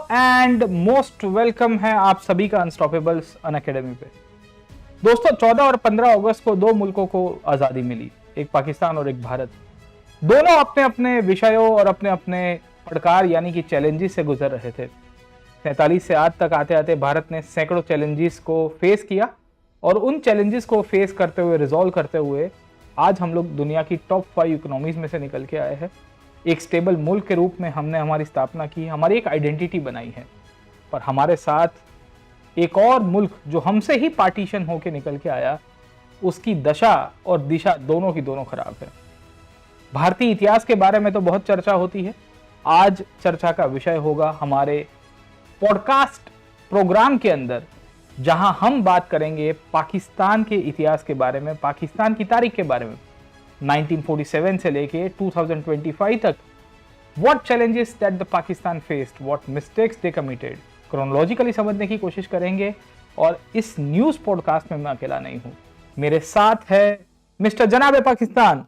And most welcome है आप सभी का अनस्टॉपेबल्स अनअकैडमी पे। दोस्तों 14 और 15 अगस्त को दो मुल्कों को आज़ादी मिली, एक पाकिस्तान और एक भारत। दोनों अपने अपने विषयों और अपने अपने पड़कार यानी कि चैलेंजेस से गुजर रहे थे। 47 से आज तक आते आते भारत ने सैकड़ों चैलेंजेस को फेस किया और उन चैलेंजेस को फेस करते हुए, रिजॉल्व करते हुए आज हम लोग दुनिया की टॉप 5 इकोनॉमीज में से निकल के आए हैं। एक स्टेबल मुल्क के रूप में हमने हमारी स्थापना की, हमारी एक आइडेंटिटी बनाई है। पर हमारे साथ एक और मुल्क जो हमसे ही पार्टीशन होकर निकल के आया, उसकी दशा और दिशा दोनों की दोनों खराब है। भारतीय इतिहास के बारे में तो बहुत चर्चा होती है, आज चर्चा का विषय होगा हमारे पॉडकास्ट प्रोग्राम के अंदर, जहां हम बात करेंगे पाकिस्तान के इतिहास के बारे में, पाकिस्तान की तारीख के बारे में। 1947 से लेके 2025 तक what challenges that the Pakistan faced, what mistakes they committed, chronologically समझने की कोशिश करेंगे। और इस न्यूज पॉडकास्ट में मैं अकेला नहीं हूं, मेरे साथ है मिस्टर जनाबे पाकिस्तान।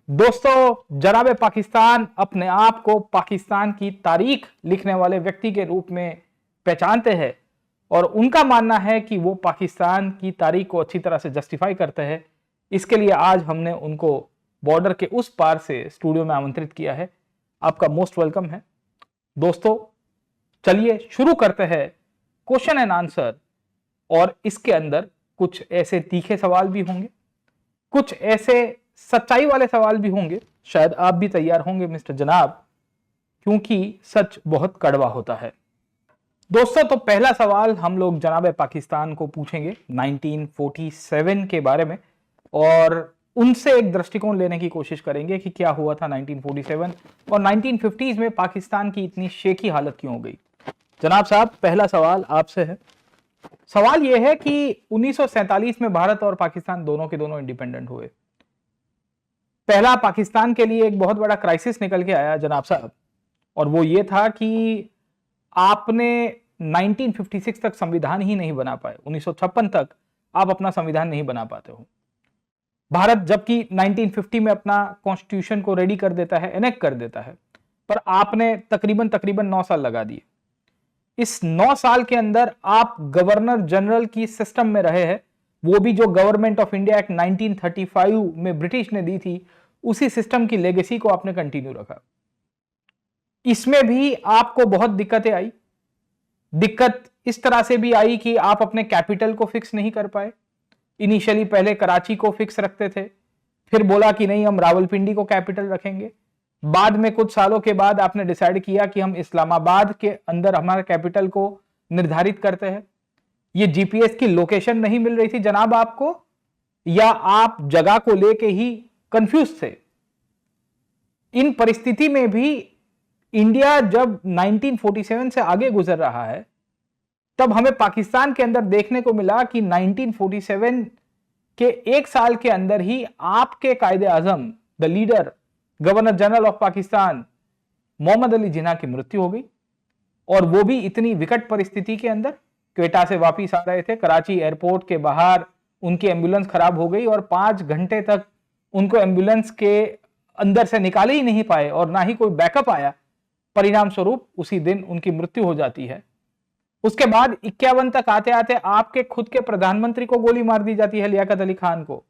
दोस्तों, जनाबे पाकिस्तान अपने आप को पाकिस्तान की तारीख लिखने वाले व्यक्ति के रूप में पहचानते हैं और उनका मानना है कि वो पाकिस्तान की तारीख को अच्छी तरह से जस्टिफाई करते हैं। इसके लिए आज हमने उनको बॉर्डर के उस पार से स्टूडियो में आमंत्रित किया है। आपका मोस्ट वेलकम है। दोस्तों, चलिए शुरू करते हैं क्वेश्चन एंड आंसर। और इसके अंदर कुछ ऐसे तीखे सवाल भी होंगे, कुछ ऐसे सच्चाई वाले सवाल भी होंगे। शायद आप भी तैयार होंगे मिस्टर जनाब, क्योंकि सच बहुत कड़वा होता है। दोस्तों, तो पहला सवाल हम लोग जनाबे पाकिस्तान को पूछेंगे 1947 के बारे में और उनसे एक दृष्टिकोण लेने की कोशिश करेंगे कि क्या हुआ था 1947 और 1950s में पाकिस्तान की इतनी शेखी हालत क्यों हो गई। जनाब साहब, पहला सवाल आपसे है। सवाल यह है कि 1947 में भारत और पाकिस्तान दोनों के दोनों इंडिपेंडेंट हुए। पहला पाकिस्तान के लिए एक बहुत बड़ा क्राइसिस निकल के आया जनाब साहब, और वो ये था कि आपने 1956 तक संविधान ही नहीं बना पाए। 1956 तक आप अपना संविधान नहीं बना पाते हो। भारत जबकि 1950 में अपना कॉन्स्टिट्यूशन को रेडी कर देता है, एनेक्ट कर देता है, पर आपने तकरीबन 9 साल लगा दिए। इस 9 साल के अंदर आप गवर्नर जनरल की सिस्टम में रहे हैं, वो भी जो गवर्नमेंट ऑफ इंडिया एक्ट 1935 में ब्रिटिश ने दी थी, उसी सिस्टम की लेगेसी को आपने कंटिन्यू रखा। इसमें भी आपको बहुत दिक्कतें आई। दिक्कत इस तरह से भी आई कि आप अपने कैपिटल को फिक्स नहीं कर पाए। इनिशियली पहले कराची को फिक्स रखते थे, फिर बोला कि नहीं हम रावलपिंडी को कैपिटल रखेंगे। बाद में कुछ सालों के बाद आपने डिसाइड किया कि हम इस्लामाबाद के अंदर हमारे कैपिटल को निर्धारित करते हैं। ये जीपीएस की लोकेशन नहीं मिल रही थी जनाब आपको, या आप जगह को लेके ही कंफ्यूज थे? इन परिस्थिति में भी इंडिया जब 1947 से आगे गुजर रहा है, तब हमें पाकिस्तान के अंदर देखने को मिला कि 1947 के एक साल के अंदर ही आपके Quaid-e Azam, the leader, governor general of Pakistan Mohammad Ali Jinnah की मृत्यु हो गई। और वो भी इतनी विकट परिस्थिति के अंदर। क्वेटा से वापिस आ रहे थे, कराची एयरपोर्ट के बाहर उनकी एम्बुलेंस खराब हो गई और 5 घंटे तक उनको एम्बुलेंस के अंदर से निकाले ही नहीं पाए और ना ही कोई बैकअप आया। परिणाम स्वरूप उसी दिन उनकी मृत्यु हो जाती है। उसके बाद 51 तक आते आते आपके खुद के प्रधानमंत्री को गोली मार दी जाती है, लियाकत अली खान को।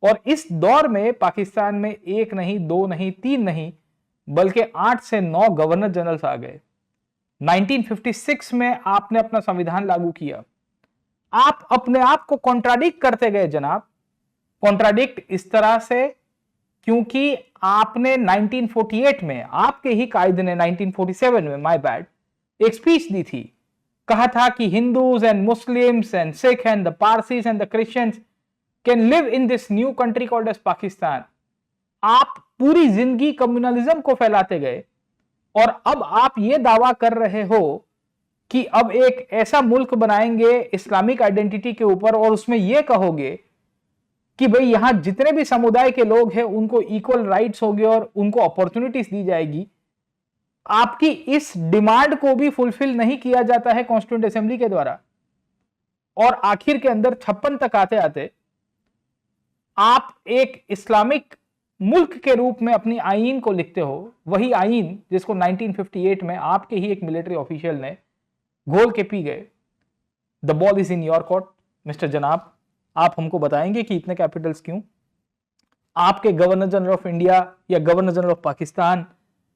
और इस दौर में पाकिस्तान में 1 नहीं, 2 नहीं, 3 नहीं, बल्कि 8 से 9 गवर्नर जनरल्स आ गए। 1956 में आपने अपना संविधान लागू किया। आप अपने आप को कॉन्ट्राडिक्ट करते गए जनाब। कॉन्ट्राडिक्ट इस तरह से क्योंकि आपने 1948 में, आपके ही कायदे ने 1947 में, माय बैड, एक स्पीच दी थी। कहा था कि Hindus and Muslims and Sikh and the Parsis and the Christians can live in this new country called as Pakistan. आप पूरी जिंदगी कम्युनलिज्म को फैलाते गए और अब आप ये दावा कर रहे हो कि अब एक ऐसा मुल्क बनाएंगे इस्लामिक आइडेंटिटी के ऊपर, और उसमें यह कहोगे कि भाई यहां जितने भी समुदाय के लोग हैं उनको इक्वल राइट्स होंगे और उनको अपॉर्चुनिटीज दी जाएगी। आपकी इस डिमांड को भी फुलफिल नहीं किया जाता है कॉन्स्टिट्यूएंट असेंबली के द्वारा। और आखिर के अंदर 56 तक आते आते आप एक इस्लामिक मुल्क के रूप में अपनी आईन को लिखते हो, वही आईन जिसको 1958 में आपके ही एक मिलिट्री ऑफिशियल ने घोल के पी गए। The ball is in your court mister जनाब, आप हमको बताएंगे कि इतने कैपिटल्स क्यों? आपके गवर्नर जनरल ऑफ इंडिया या गवर्नर जनरल ऑफ पाकिस्तान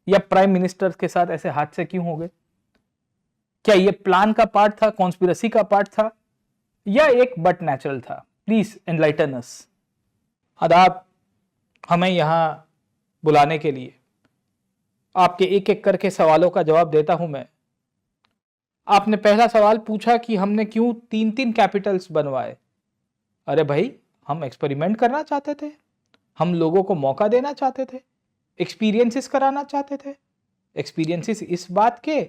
या प्राइम मिनिस्टर के साथ ऐसे हादसे क्यों हो गए? क्या ये प्लान का पार्ट था, कॉन्स्पिरेसी का पार्ट था, या एक बट नेचुरल था? प्लीज एनलाइटन अस। आदाब, हमें यहां बुलाने के लिए। आपके एक एक करके सवालों का जवाब देता हूं मैं। आपने पहला सवाल पूछा कि हमने क्यों 3-3 कैपिटल्स बनवाए। अरे भाई, हम एक्सपेरिमेंट करना चाहते थे, हम लोगों को मौका देना चाहते थे, एक्सपीरियंसेस कराना चाहते थे। एक्सपीरियंसेस इस बात के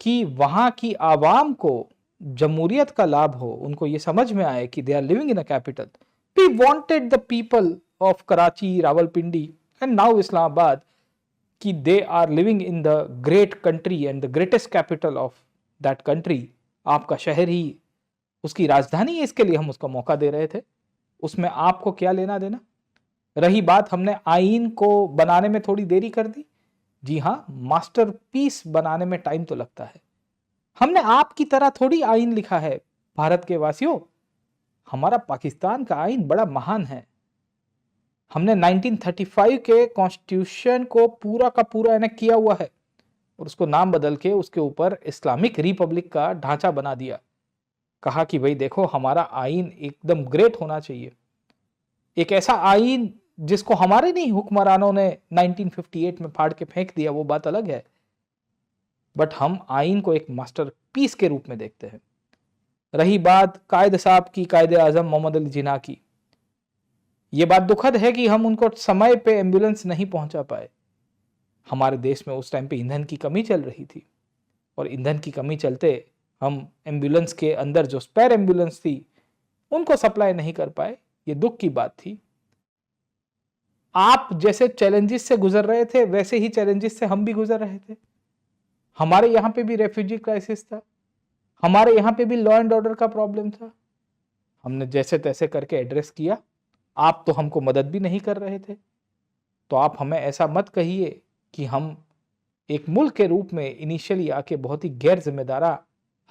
कि वहां की आवाम को जमहूरियत का लाभ हो, उनको ये समझ में आए कि they are living in a capital. We wanted the people of Karachi, Rawalpindi and now Islamabad कि they are living in the great country and the greatest capital of that country. आपका शहर ही उसकी राजधानी है, इसके लिए हम उसका मौका दे रहे थे। उसमें आपको क्या लेना देना? रही बात हमने आईन को बनाने में थोड़ी देरी कर दी, जी हाँ, मास्टरपीस बनाने में टाइम तो लगता है। हमने आपकी तरह थोड़ी आईन लिखा है भारत के वासियों, हमारा पाकिस्तान का आईन बड़ा महान है। हमने 1935 के कॉन्स्टिट्यूशन को पूरा का पूरा एनेक्ट किया हुआ है और उसको नाम बदल के उसके ऊपर इस्लामिक रिपब्लिक का ढांचा बना दिया। कहा कि भाई देखो, हमारा आईन एकदम ग्रेट होना चाहिए। एक ऐसा आईन जिसको हमारे नहीं हुक्मरानों ने 1958 में फाड़ के फेंक दिया, वो बात अलग है, बट हम आईन को एक मास्टरपीस के रूप में देखते हैं। रही बात कायद साहब की, कायदे आजम मोहम्मद अली जिन्ना की, ये बात दुखद है कि हम उनको समय पे एम्बुलेंस नहीं पहुंचा पाए। हमारे देश में उस टाइम पे ईंधन की कमी चल रही थी और ईंधन की कमी चलते हम एम्बुलेंस के अंदर जो स्पेयर एम्बुलेंस थी उनको सप्लाई नहीं कर पाए। ये दुख की बात थी। आप जैसे चैलेंजेस से गुजर रहे थे वैसे ही चैलेंजेस से हम भी गुजर रहे थे। हमारे यहाँ पे भी रेफ्यूजी क्राइसिस था, हमारे यहाँ पे भी लॉ एंड ऑर्डर का प्रॉब्लम था। हमने जैसे तैसे करके एड्रेस किया। आप तो हमको मदद भी नहीं कर रहे थे, तो आप हमें ऐसा मत कहिए कि हम एक मुल्क के रूप में इनिशियली आके बहुत ही गैर जिम्मेदारा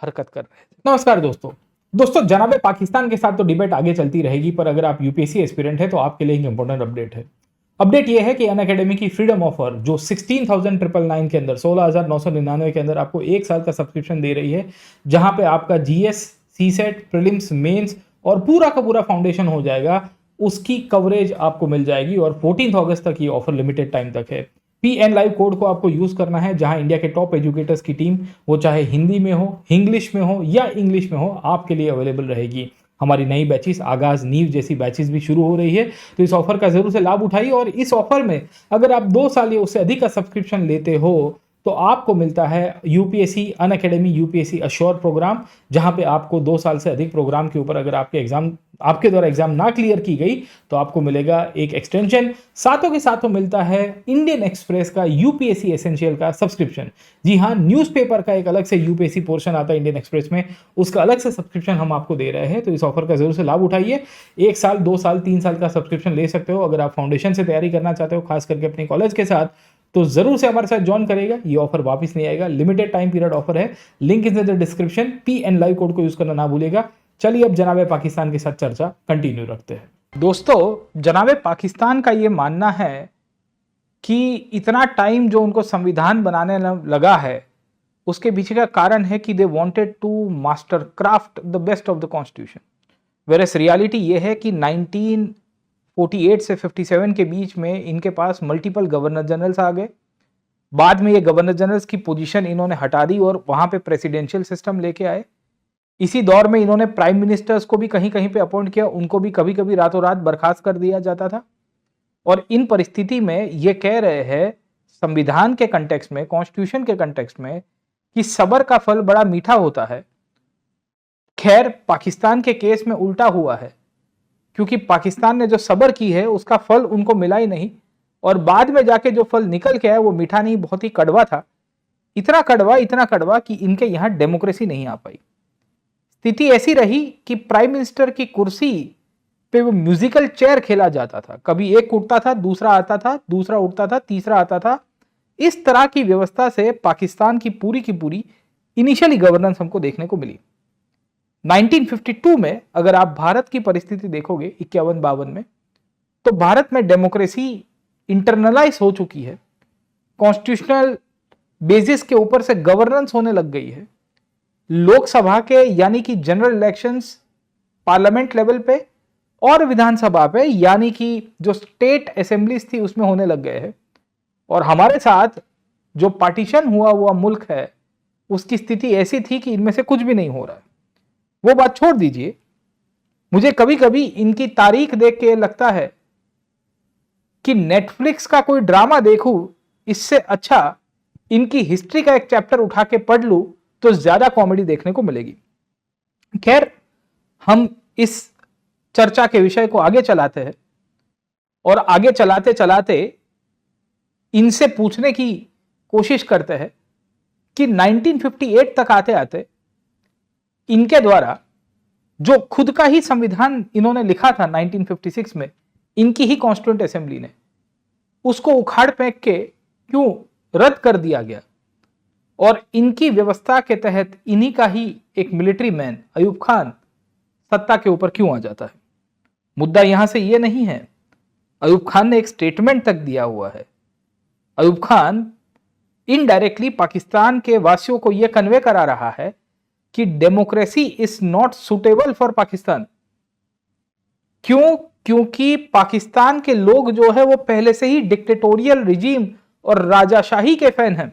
हरकत कर रहे थे। नमस्कार दोस्तों, जनाबे पाकिस्तान के साथ तो डिबेट आगे चलती रहेगी, पर अगर आप यूपीएससी एस्पिरेंट है तो आपके लिए एक इंपॉर्टेंट अपडेट है। अपडेट यह है कि अनअकैडमी की फ्रीडम ऑफर जो 16,999 के अंदर 16,999 के अंदर आपको एक साल का सब्सक्रिप्शन दे रही है, जहां पे आपका जीएस, सीसेट, प्रीलिम्स, मेंस और पूरा का पूरा फाउंडेशन हो जाएगा, उसकी कवरेज आपको मिल जाएगी। और 14 अगस्त तक ये ऑफर लिमिटेड टाइम तक है। PN लाइव कोड को आपको यूज करना है, जहां इंडिया के टॉप एजुकेटर्स की टीम, वो चाहे हिंदी में हो, इंग्लिश में हो या इंग्लिश में हो, आपके लिए अवेलेबल रहेगी। हमारी नई बैचेस आगाज नीव जैसी बैचेस भी शुरू हो रही है, तो इस ऑफर का जरूर से लाभ उठाइए। और इस ऑफर में अगर आप 2 साल या उससे अधिक का सब्सक्रिप्शन लेते हो तो आपको मिलता है UPSC Unacademy UPSC assure program, जहां पे आपको 2 साल से अधिक प्रोग्राम के ऊपर अगर आपके द्वारा एग्जाम ना क्लियर की गई तो आपको मिलेगा एक एक्सटेंशन। साथों के साथों मिलता है इंडियन एक्सप्रेस का यूपीएससी एसेंशियल का सब्सक्रिप्शन। जी हाँ, न्यूज़पेपर का एक अलग से यूपीएससी पोर्शन आता है इंडियन एक्सप्रेस में, उसका अलग से सब्सक्रिप्शन हम आपको दे रहे हैं। तो इस ऑफर का जरूर से लाभ उठाइए। 1 साल, 2 साल, 3 साल का सब्सक्रिप्शन ले सकते हो। अगर आप फाउंडेशन से तैयारी करना चाहते हो, खास करके अपने कॉलेज के साथ, तो जरूर से हमारे साथ ज्वाइन करेगा। ये ऑफर वापस नहीं आएगा, लिमिटेड टाइम पीरियड ऑफर है। Link is in the description. PN live code को यूज करना ना भूलिएगा। चलिए अब जनाबे पाकिस्तान के साथ चर्चा कंटिन्यू रखते हैं। दोस्तों, जनाबे पाकिस्तान का ये मानना है कि इतना टाइम जो उनको संविधान बनाने लगा है, उसके पीछे का कारण है कि they wanted to master craft the best of the constitution. Whereas reality ये है कि 1948 से 57 के बीच में इनके पास मल्टीपल गवर्नर जनरल्स आ गए। बाद में ये गवर्नर जनरल्स की पोजीशन इन्होंने हटा दी और वहां पे प्रेसिडेंशियल सिस्टम लेके आए। इसी दौर में इन्होंने प्राइम मिनिस्टर्स को भी कहीं कहीं पे अपॉइंट किया, उनको भी कभी कभी रातों रात बर्खास्त कर दिया जाता था। और इन परिस्थिति में ये कह रहे हैं संविधान के कंटेक्स्ट में, कॉन्स्टिट्यूशन के कंटेक्स्ट में, कि सबर का फल बड़ा मीठा होता है। खैर, पाकिस्तान के केस में उल्टा हुआ है, क्योंकि पाकिस्तान ने जो सबर की है उसका फल उनको मिला ही नहीं, और बाद में जाके जो फल निकल के आया वो मीठा नहीं, बहुत ही कड़वा था। इतना कड़वा कि इनके यहां डेमोक्रेसी नहीं आ पाई। स्थिति ऐसी रही कि प्राइम मिनिस्टर की कुर्सी पे वो म्यूजिकल चेयर खेला जाता था, कभी एक उठता था, दूसरा आता था, दूसरा उठता था, तीसरा आता था। इस तरह की व्यवस्था से पाकिस्तान की पूरी इनिशियली गवर्नेंस हमको देखने को मिली। 1952 में अगर आप भारत की परिस्थिति देखोगे 51-52 में, तो भारत में डेमोक्रेसी इंटरनलाइज हो चुकी है, कॉन्स्टिट्यूशनल बेसिस के ऊपर से गवर्नेंस होने लग गई है। लोकसभा के यानी कि जनरल इलेक्शंस पार्लियामेंट लेवल पे और विधानसभा पे यानी कि जो स्टेट असेंबलीज थी उसमें होने लग गए हैं। और हमारे साथ जो पार्टीशन हुआ मुल्क है उसकी स्थिति ऐसी थी कि इनमें से कुछ भी नहीं हो रहा है। वो बात छोड़ दीजिए, मुझे कभी कभी इनकी तारीख देख के लगता है कि नेटफ्लिक्स का कोई ड्रामा देखूं, इससे अच्छा इनकी हिस्ट्री का एक चैप्टर उठा के पढ़ लूं तो ज्यादा कॉमेडी देखने को मिलेगी। खैर, हम इस चर्चा के विषय को आगे चलाते हैं और आगे चलाते चलाते इनसे पूछने की कोशिश करते हैं कि 1958 तक आते आते इनके द्वारा जो खुद का ही संविधान इन्होंने लिखा था 1956 में, इनकी ही कॉन्स्टिट्यूएंट असेंबली ने, उसको उखाड़ फेंक के क्यों रद्द कर दिया गया और इनकी व्यवस्था के तहत इन्हीं का ही एक मिलिट्री मैन अयूब खान सत्ता के ऊपर क्यों आ जाता है। मुद्दा यहां से यह नहीं है, अयूब खान ने एक स्टेटमेंट तक दिया हुआ है। अयूब खान इनडायरेक्टली पाकिस्तान के वासियों को यह कन्वे करा रहा है कि democracy is not suitable for Pakistan. क्यों? क्योंकि पाकिस्तान के लोग जो है वो पहले से ही डिक्टेटोरियल रिजीम और राजाशाही के फैन हैं।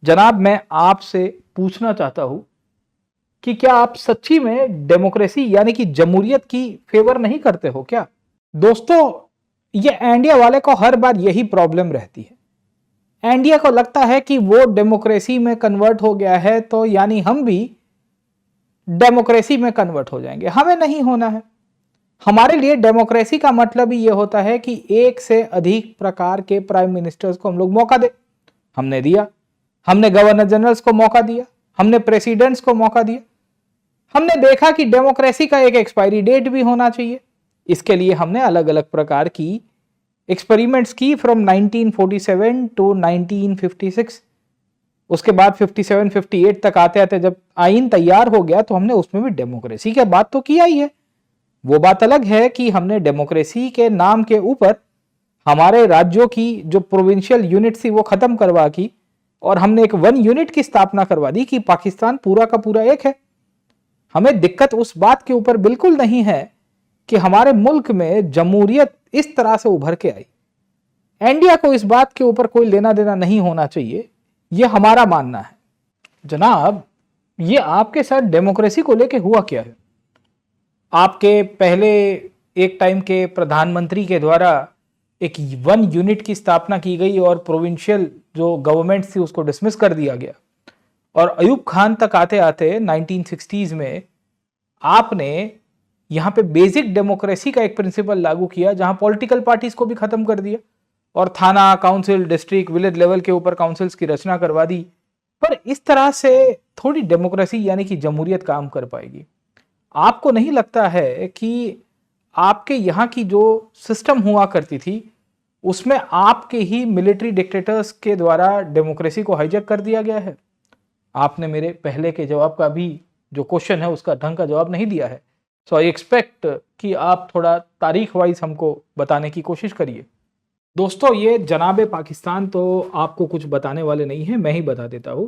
जनाब, मैं आपसे पूछना चाहता हूं कि क्या आप सच्ची में डेमोक्रेसी यानी कि जमहूरियत की फेवर नहीं करते हो क्या? दोस्तों, ये इंडिया वाले को हर बार यही प्रॉब्लम रहती है। इंडिया को लगता है कि वो डेमोक्रेसी में कन्वर्ट हो गया है तो यानी हम भी डेमोक्रेसी में कन्वर्ट हो जाएंगे। हमें नहीं होना है। हमारे लिए डेमोक्रेसी का मतलब ही ये होता है कि एक से अधिक प्रकार के प्राइम मिनिस्टर्स को हम लोग मौका दे। हमने दिया, हमने गवर्नर जनरल्स को मौका दिया, हमने प्रेसिडेंट्स को मौका दिया। हमने देखा कि डेमोक्रेसी का एक एक्सपायरी डेट भी होना चाहिए। इसके लिए हमने अलग अलग प्रकार की एक्सपेरिमेंट्स की फ्रॉम 1947 टू 1956। उसके बाद 57-58 तक आते आते जब आईन तैयार हो गया तो हमने उसमें भी डेमोक्रेसी की बात तो किया ही है। वो बात अलग है कि हमने डेमोक्रेसी के नाम के ऊपर हमारे राज्यों की जो प्रोविंशियल यूनिट थी वो खत्म करवा की और हमने एक वन यूनिट की स्थापना करवा दी कि पाकिस्तान पूरा का पूरा एक है। हमें दिक्कत उस बात के ऊपर बिल्कुल नहीं है कि हमारे मुल्क में जमहूरियत इस तरह से उभर के आई। इंडिया को इस बात के ऊपर कोई लेना देना नहीं होना चाहिए, यह हमारा मानना है। जनाब, ये आपके साथ डेमोक्रेसी को लेके हुआ क्या है? आपके पहले एक टाइम के प्रधानमंत्री के द्वारा एक वन यूनिट की स्थापना की गई और प्रोविंशियल जो गवर्नमेंट थी उसको डिसमिस कर दिया गया और अयूब खान तक आते आते 1960s में आपने यहाँ पे बेसिक डेमोक्रेसी का एक प्रिंसिपल लागू किया जहां पॉलिटिकल पार्टीज को भी खत्म कर दिया और थाना, काउंसिल, डिस्ट्रिक्ट, विलेज लेवल के ऊपर काउंसिल्स की रचना करवा दी। पर इस तरह से थोड़ी डेमोक्रेसी यानी कि जमहूरियत काम कर पाएगी। आपको नहीं लगता है कि आपके यहाँ की जो सिस्टम हुआ करती थी उसमें आपके ही मिलिट्री डिक्टेटर्स के द्वारा डेमोक्रेसी को हाईजैक कर दिया गया है? आपने मेरे पहले के जवाब का भी जो क्वेश्चन है उसका ढंग का जवाब नहीं दिया है। सो आई एक्सपेक्ट कि आप थोड़ा तारीख वाइज हमको बताने की कोशिश करिए। दोस्तों, ये जनाबे पाकिस्तान तो आपको कुछ बताने वाले नहीं है, मैं ही बता देता हूँ।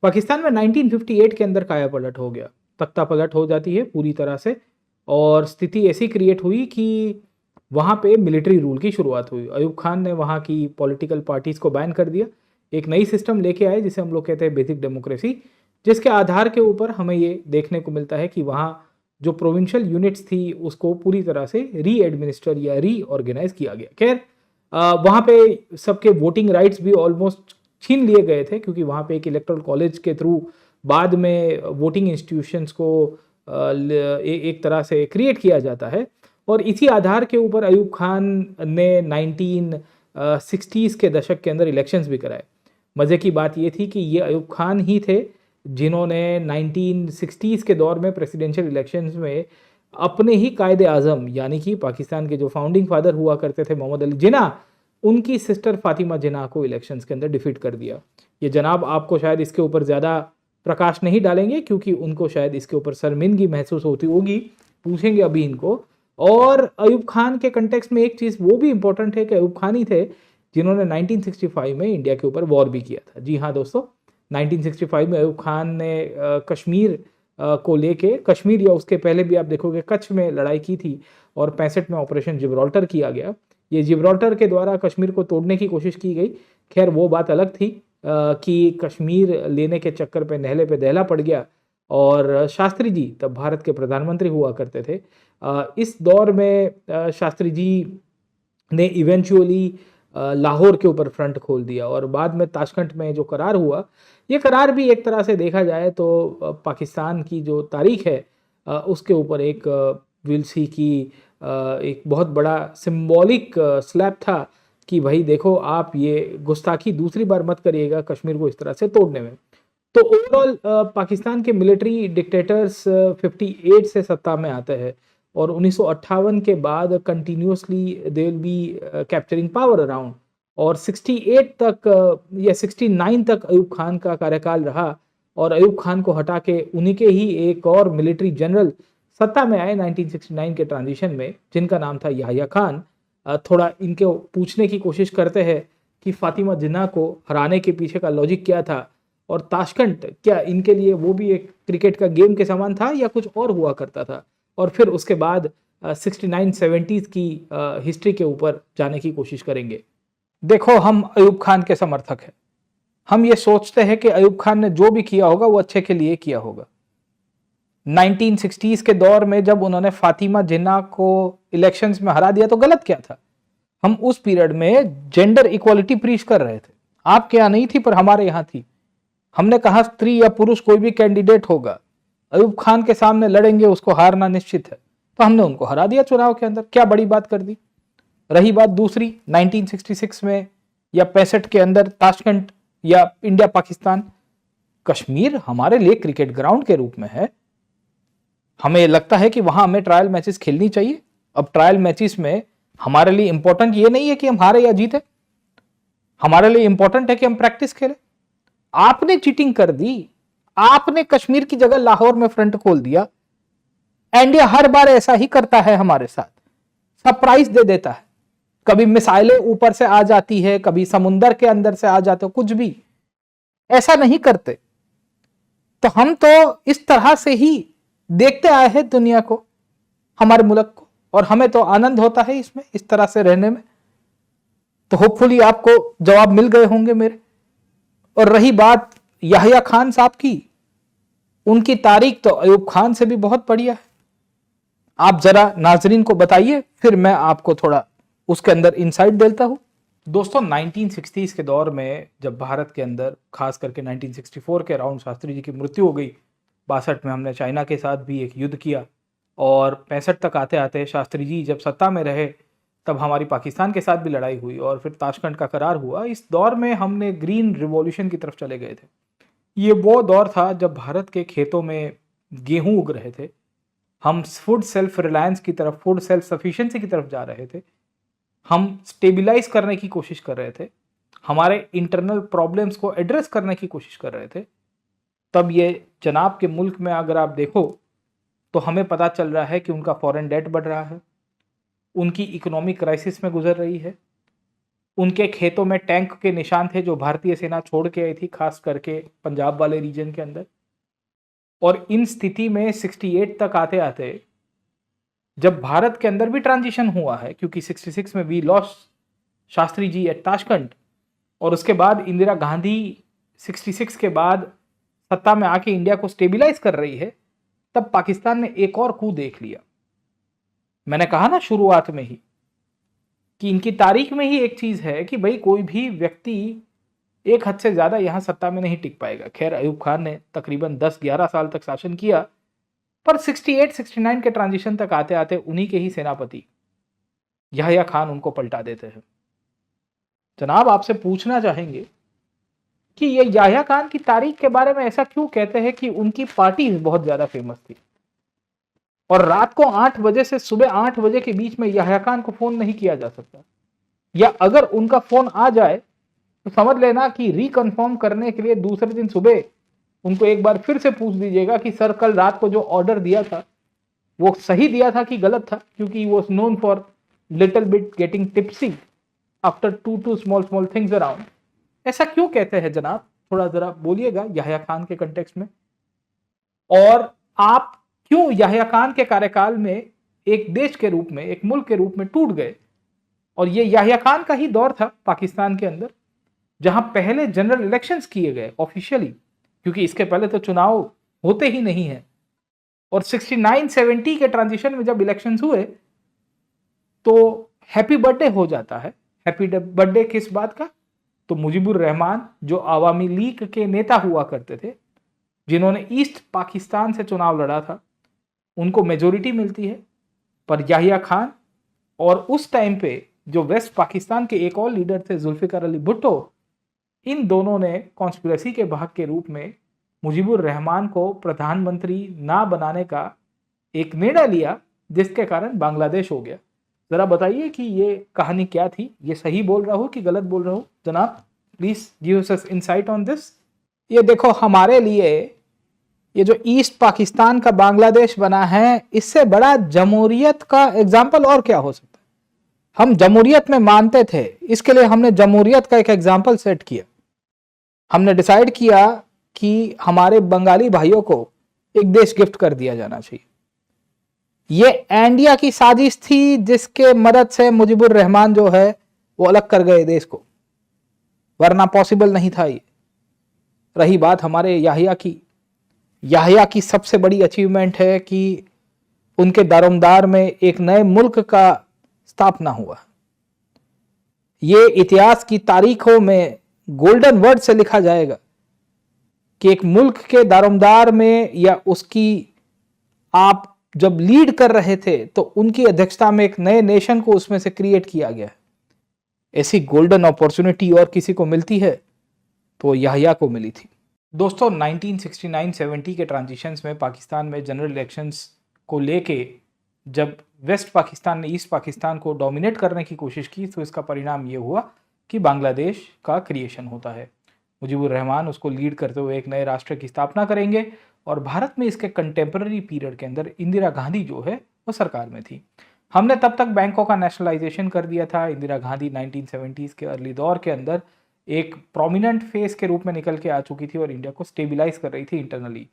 पाकिस्तान में 1958 के अंदर काया पलट हो गया, तख्ता पलट हो जाती है पूरी तरह से और स्थिति ऐसी क्रिएट हुई कि वहाँ पे मिलिट्री रूल की शुरुआत हुई। अयूब खान ने वहाँ की पॉलिटिकल पार्टीज़ को बैन कर दिया, एक नई सिस्टम लेके आए जिसे हम लोग कहते हैं बेसिक डेमोक्रेसी, जिसके आधार के ऊपर हमें ये देखने को मिलता है कि वहाँ जो प्रोविंशियल यूनिट्स थी उसको पूरी तरह से री एडमिनिस्टर या रीऑर्गेनाइज किया गया। खैर, वहाँ पे सबके वोटिंग राइट्स भी ऑलमोस्ट छीन लिए गए थे क्योंकि वहाँ पे एक इलेक्टोरल कॉलेज के थ्रू बाद में वोटिंग इंस्टीट्यूशंस को एक तरह से क्रिएट किया जाता है और इसी आधार के ऊपर अयूब खान ने 1960s के दशक के अंदर इलेक्शंस भी कराए। मज़े की बात ये थी कि ये अयूब खान ही थे जिन्होंने 1960s के दौर में प्रेसिडेंशियल इलेक्शंस में अपने ही कायदे आजम यानी कि पाकिस्तान के जो फाउंडिंग फादर हुआ करते थे मोहम्मद अली जिन्ना, उनकी सिस्टर फातिमा जिन्ना को इलेक्शंस के अंदर डिफीट कर दिया। ये जनाब आपको शायद इसके ऊपर ज़्यादा प्रकाश नहीं डालेंगे क्योंकि उनको शायद इसके ऊपर शर्मिंदगी महसूस होती होगी, पूछेंगे अभी इनको। और अयूब खान के कंटेक्स्ट में एक चीज़ वो भी इंपॉर्टेंट है कि अयूब खान ही थे जिन्होंने 1965 में इंडिया के ऊपर वॉर भी किया था। जी हाँ दोस्तों, 1965 में अयूब खान ने कश्मीर को लेके, कश्मीर या उसके पहले भी आप देखोगे कच्छ में लड़ाई की थी और 65 में ऑपरेशन जिब्राल्टर किया गया। ये जिब्राल्टर के द्वारा कश्मीर को तोड़ने की कोशिश की गई। खैर वो बात अलग थी कि कश्मीर लेने के चक्कर पे नहले पे दहला पड़ गया और शास्त्री जी तब भारत के प्रधानमंत्री हुआ करते थे। इस दौर में शास्त्री जी ने इवेंचुअली लाहौर के ऊपर फ्रंट खोल दिया और बाद में ताशकंद में जो करार हुआ, ये करार भी एक तरह से देखा जाए तो पाकिस्तान की जो तारीख है उसके ऊपर एक विल सी की एक बहुत बड़ा सिंबॉलिक स्लैब था कि भाई देखो आप ये गुस्ताखी दूसरी बार मत करिएगा कश्मीर को इस तरह से तोड़ने में। तो ओवरऑल पाकिस्तान के मिलिट्री डिक्टेटर्स 58 से सत्ता में आते हैं और 1958 के बाद continuously they will be capturing power around, और 68 तक या 69 तक अयूब खान का कार्यकाल रहा और अयूब खान को हटा के उन्हीं के ही एक और मिलिट्री जनरल सत्ता में आए 1969 के ट्रांजिशन में, जिनका नाम था याह्या खान। थोड़ा इनके पूछने की कोशिश करते हैं कि फातिमा जिन्ना को हराने के पीछे का लॉजिक क्या था और ताशकंद क्या इनके लिए वो भी एक क्रिकेट का गेम के समान था या कुछ और हुआ करता था, और फिर उसके बाद 69-70s की हिस्ट्री के ऊपर जाने की कोशिश करेंगे। देखो हम अयूब खान के समर्थक हैं, हम ये सोचते हैं कि अयूब खान ने जो भी किया होगा वो अच्छे के लिए किया होगा। 1960s के दौर में जब उन्होंने फातिमा जिन्ना को इलेक्शंस में हरा दिया तो गलत क्या था? हम उस पीरियड में जेंडर इक्वालिटी प्रीच कर रहे थे, आपके यहाँ नहीं थी पर हमारे यहाँ थी। हमने कहा स्त्री या पुरुष कोई भी कैंडिडेट होगा, अयूब खान के सामने लड़ेंगे उसको हारना निश्चित है, तो हमने उनको हरा दिया चुनाव के अंदर, क्या बड़ी बात कर दी। रही बात दूसरी 1966 में या 65 के अंदर ताशकंद या इंडिया पाकिस्तान, कश्मीर हमारे लिए क्रिकेट ग्राउंड के रूप में है, हमें लगता है कि वहां हमें ट्रायल मैचेस खेलनी चाहिए। अब ट्रायल मैचेस में हमारे लिए इंपॉर्टेंट ये नहीं है कि हम हारे या जीते, हमारे लिए इंपॉर्टेंट है कि हम प्रैक्टिस खेलें। आपने चीटिंग कर दी, आपने कश्मीर की जगह लाहौर में फ्रंट खोल दिया। इंडिया हर बार ऐसा ही करता है, हमारे साथ सरप्राइज दे देता है, कभी मिसाइलें ऊपर से आ जाती है, कभी समुंदर के अंदर से आ जाते हो, कुछ भी ऐसा नहीं करते। तो हम तो इस तरह से ही देखते आए हैं दुनिया को, हमारे मुल्क को, और हमें तो आनंद होता है इसमें, इस तरह से रहने में। तो होपफुली आपको जवाब मिल गए होंगे मेरे। और रही बात याह्या खान साहब की, उनकी तारीख तो अयूब खान से भी बहुत बढ़िया है। आप जरा नाजरीन को बताइए, फिर मैं आपको थोड़ा उसके अंदर इंसाइट देता हूं। दोस्तों 1960s के दौर में जब भारत के अंदर खास करके 1964 के अराउंड शास्त्री जी की मृत्यु हो गई, 62 में हमने चाइना के साथ भी एक युद्ध किया और 65 तक आते आते शास्त्री जी जब सत्ता में रहे तब हमारी पाकिस्तान के साथ भी लड़ाई हुई और फिर ताशकंद का करार हुआ। इस दौर में हमने ग्रीन रिवॉल्यूशन की तरफ चले गए थे। ये वो दौर था जब भारत के खेतों में गेहूं उग रहे थे, हम फूड सेल्फ रिलायंस की तरफ, फूड सेल्फ सफिशिएंसी की तरफ जा रहे थे, हम स्टेबलाइज करने की कोशिश कर रहे थे, हमारे इंटरनल प्रॉब्लम्स को एड्रेस करने की कोशिश कर रहे थे। तब ये जनाब के मुल्क में अगर आप देखो तो हमें पता चल रहा है कि उनका फॉरेन डेट बढ़ रहा है, उनकी इकोनॉमिक क्राइसिस में गुजर रही है, उनके खेतों में टैंक के निशान थे जो भारतीय सेना छोड़ के आई थी, खास करके पंजाब वाले रीजन के अंदर। और इन स्थिति में 68 तक आते आते जब भारत के अंदर भी ट्रांजिशन हुआ है, क्योंकि 66 में we lost Shastri ji at Tashkent, और उसके बाद इंदिरा गांधी 66 के बाद सत्ता में आके इंडिया को स्टेबलाइज कर रही है, तब पाकिस्तान ने एक और coup देख लिया। मैंने कहा ना शुरुआत में ही कि इनकी तारीख में ही एक चीज है कि भाई कोई भी व्यक्ति एक हद से ज्यादा यहां सत्ता में नहीं टिक पाएगा। खैर अयूब खान ने तकरीबन 10-11 साल तक शासन किया, पर 68-69 के ट्रांजिशन तक आते आते उन्हीं के ही सेनापति याह्या खान उनको पलटा देते हैं। जनाब आपसे पूछना चाहेंगे कि ये याह्या खान की तारीख के बारे में ऐसा क्यों कहते हैं कि उनकी पार्टी बहुत ज्यादा फेमस थी। और रात को 8 बजे से सुबह 8 बजे के बीच में याह्या खान को फोन नहीं किया जा सकता, या अगर उनका फोन आ जाए तो समझ लेना कि रिकन्फर्म करने के लिए दूसरे दिन सुबह उनको एक बार फिर से पूछ दीजिएगा कि सर कल रात को जो ऑर्डर दिया था वो सही दिया था कि गलत था, क्योंकि वो known for little bit getting tipsy after two small small things around. ऐसा क्यों कहते हैं जनाब, थोड़ा जरा बोलिएगा याह्या खान के कंटेक्स्ट में। और आप क्यों याह्या खान के कार्यकाल में एक देश के रूप में, एक मुल्क के रूप में टूट गए। और ये याह्या खान का ही दौर था पाकिस्तान के अंदर जहां पहले जनरल इलेक्शंस किए गए ऑफिशियली, क्योंकि इसके पहले तो चुनाव होते ही नहीं है। और 69-70 के ट्रांजिशन में जब इलेक्शंस हुए तो हैप्पी बर्थडे हो जाता है। हैप्पी बर्थडे किस बात का, तो मुजीबुर रहमान जो आवामी लीग के नेता हुआ करते थे, जिन्होंने ईस्ट पाकिस्तान से चुनाव लड़ा था, उनको मेजोरिटी मिलती है। पर याह्या खान और उस टाइम पे जो वेस्ट पाकिस्तान के एक और लीडर थे जुल्फिकार अली भुट्टो, इन दोनों ने कॉन्स्पिरेसी के भाग के रूप में मुजीबुर रहमान को प्रधानमंत्री ना बनाने का एक निर्णय लिया, जिसके कारण बांग्लादेश हो गया। जरा बताइए कि ये कहानी क्या थी, ये सही बोल रहा हूं कि गलत बोल रहा हूं जनाब, please give us insight on this. ये देखो, हमारे लिए ये जो ईस्ट पाकिस्तान का बांग्लादेश बना है, इससे बड़ा जमहूरियत का एग्जाम्पल और क्या हो सकता है। हम जमहूरियत में मानते थे, इसके लिए हमने जमहूरियत का एक एग्जाम्पल सेट किया। हमने डिसाइड किया कि हमारे बंगाली भाइयों को एक देश गिफ्ट कर दिया जाना चाहिए। ये इंडिया की साजिश थी, जिसके मदद से मुजीबुर रहमान जो है वो अलग कर गए देश को, वरना पॉसिबल नहीं था ये। रही बात हमारे याह्या की सबसे बड़ी अचीवमेंट है कि उनके दारोमदार में एक नए मुल्क का स्थापना हुआ। ये इतिहास की तारीखों में गोल्डन वर्ड से लिखा जाएगा कि एक मुल्क के दारोमदार में, या उसकी आप जब लीड कर रहे थे तो उनकी अध्यक्षता में एक नए नेशन को उसमें से क्रिएट किया गया। ऐसी गोल्डन अपॉर्चुनिटी और किसी को मिलती है तो याह्या को मिली थी। दोस्तों, 1969-70 के ट्रांजिशंस में पाकिस्तान में जनरल इलेक्शंस को लेके जब वेस्ट पाकिस्तान ने ईस्ट पाकिस्तान को डोमिनेट करने की कोशिश की, तो इसका परिणाम ये हुआ कि बांग्लादेश का क्रिएशन होता है। मुजीबुर रहमान उसको लीड करते हुए एक नए राष्ट्र की स्थापना करेंगे, और भारत में इसके कंटेम्पररी पीरियड के अंदर इंदिरा गांधी जो है वो सरकार में थी। हमने तब तक बैंकों का नेशनलाइजेशन कर दिया था। इंदिरा गांधी 1970s के अर्ली दौर के अंदर एक प्रोमिनेंट फेस के रूप में निकल के आ चुकी थी और इंडिया को स्टेबिलाईज कर रही थी इंटरनली।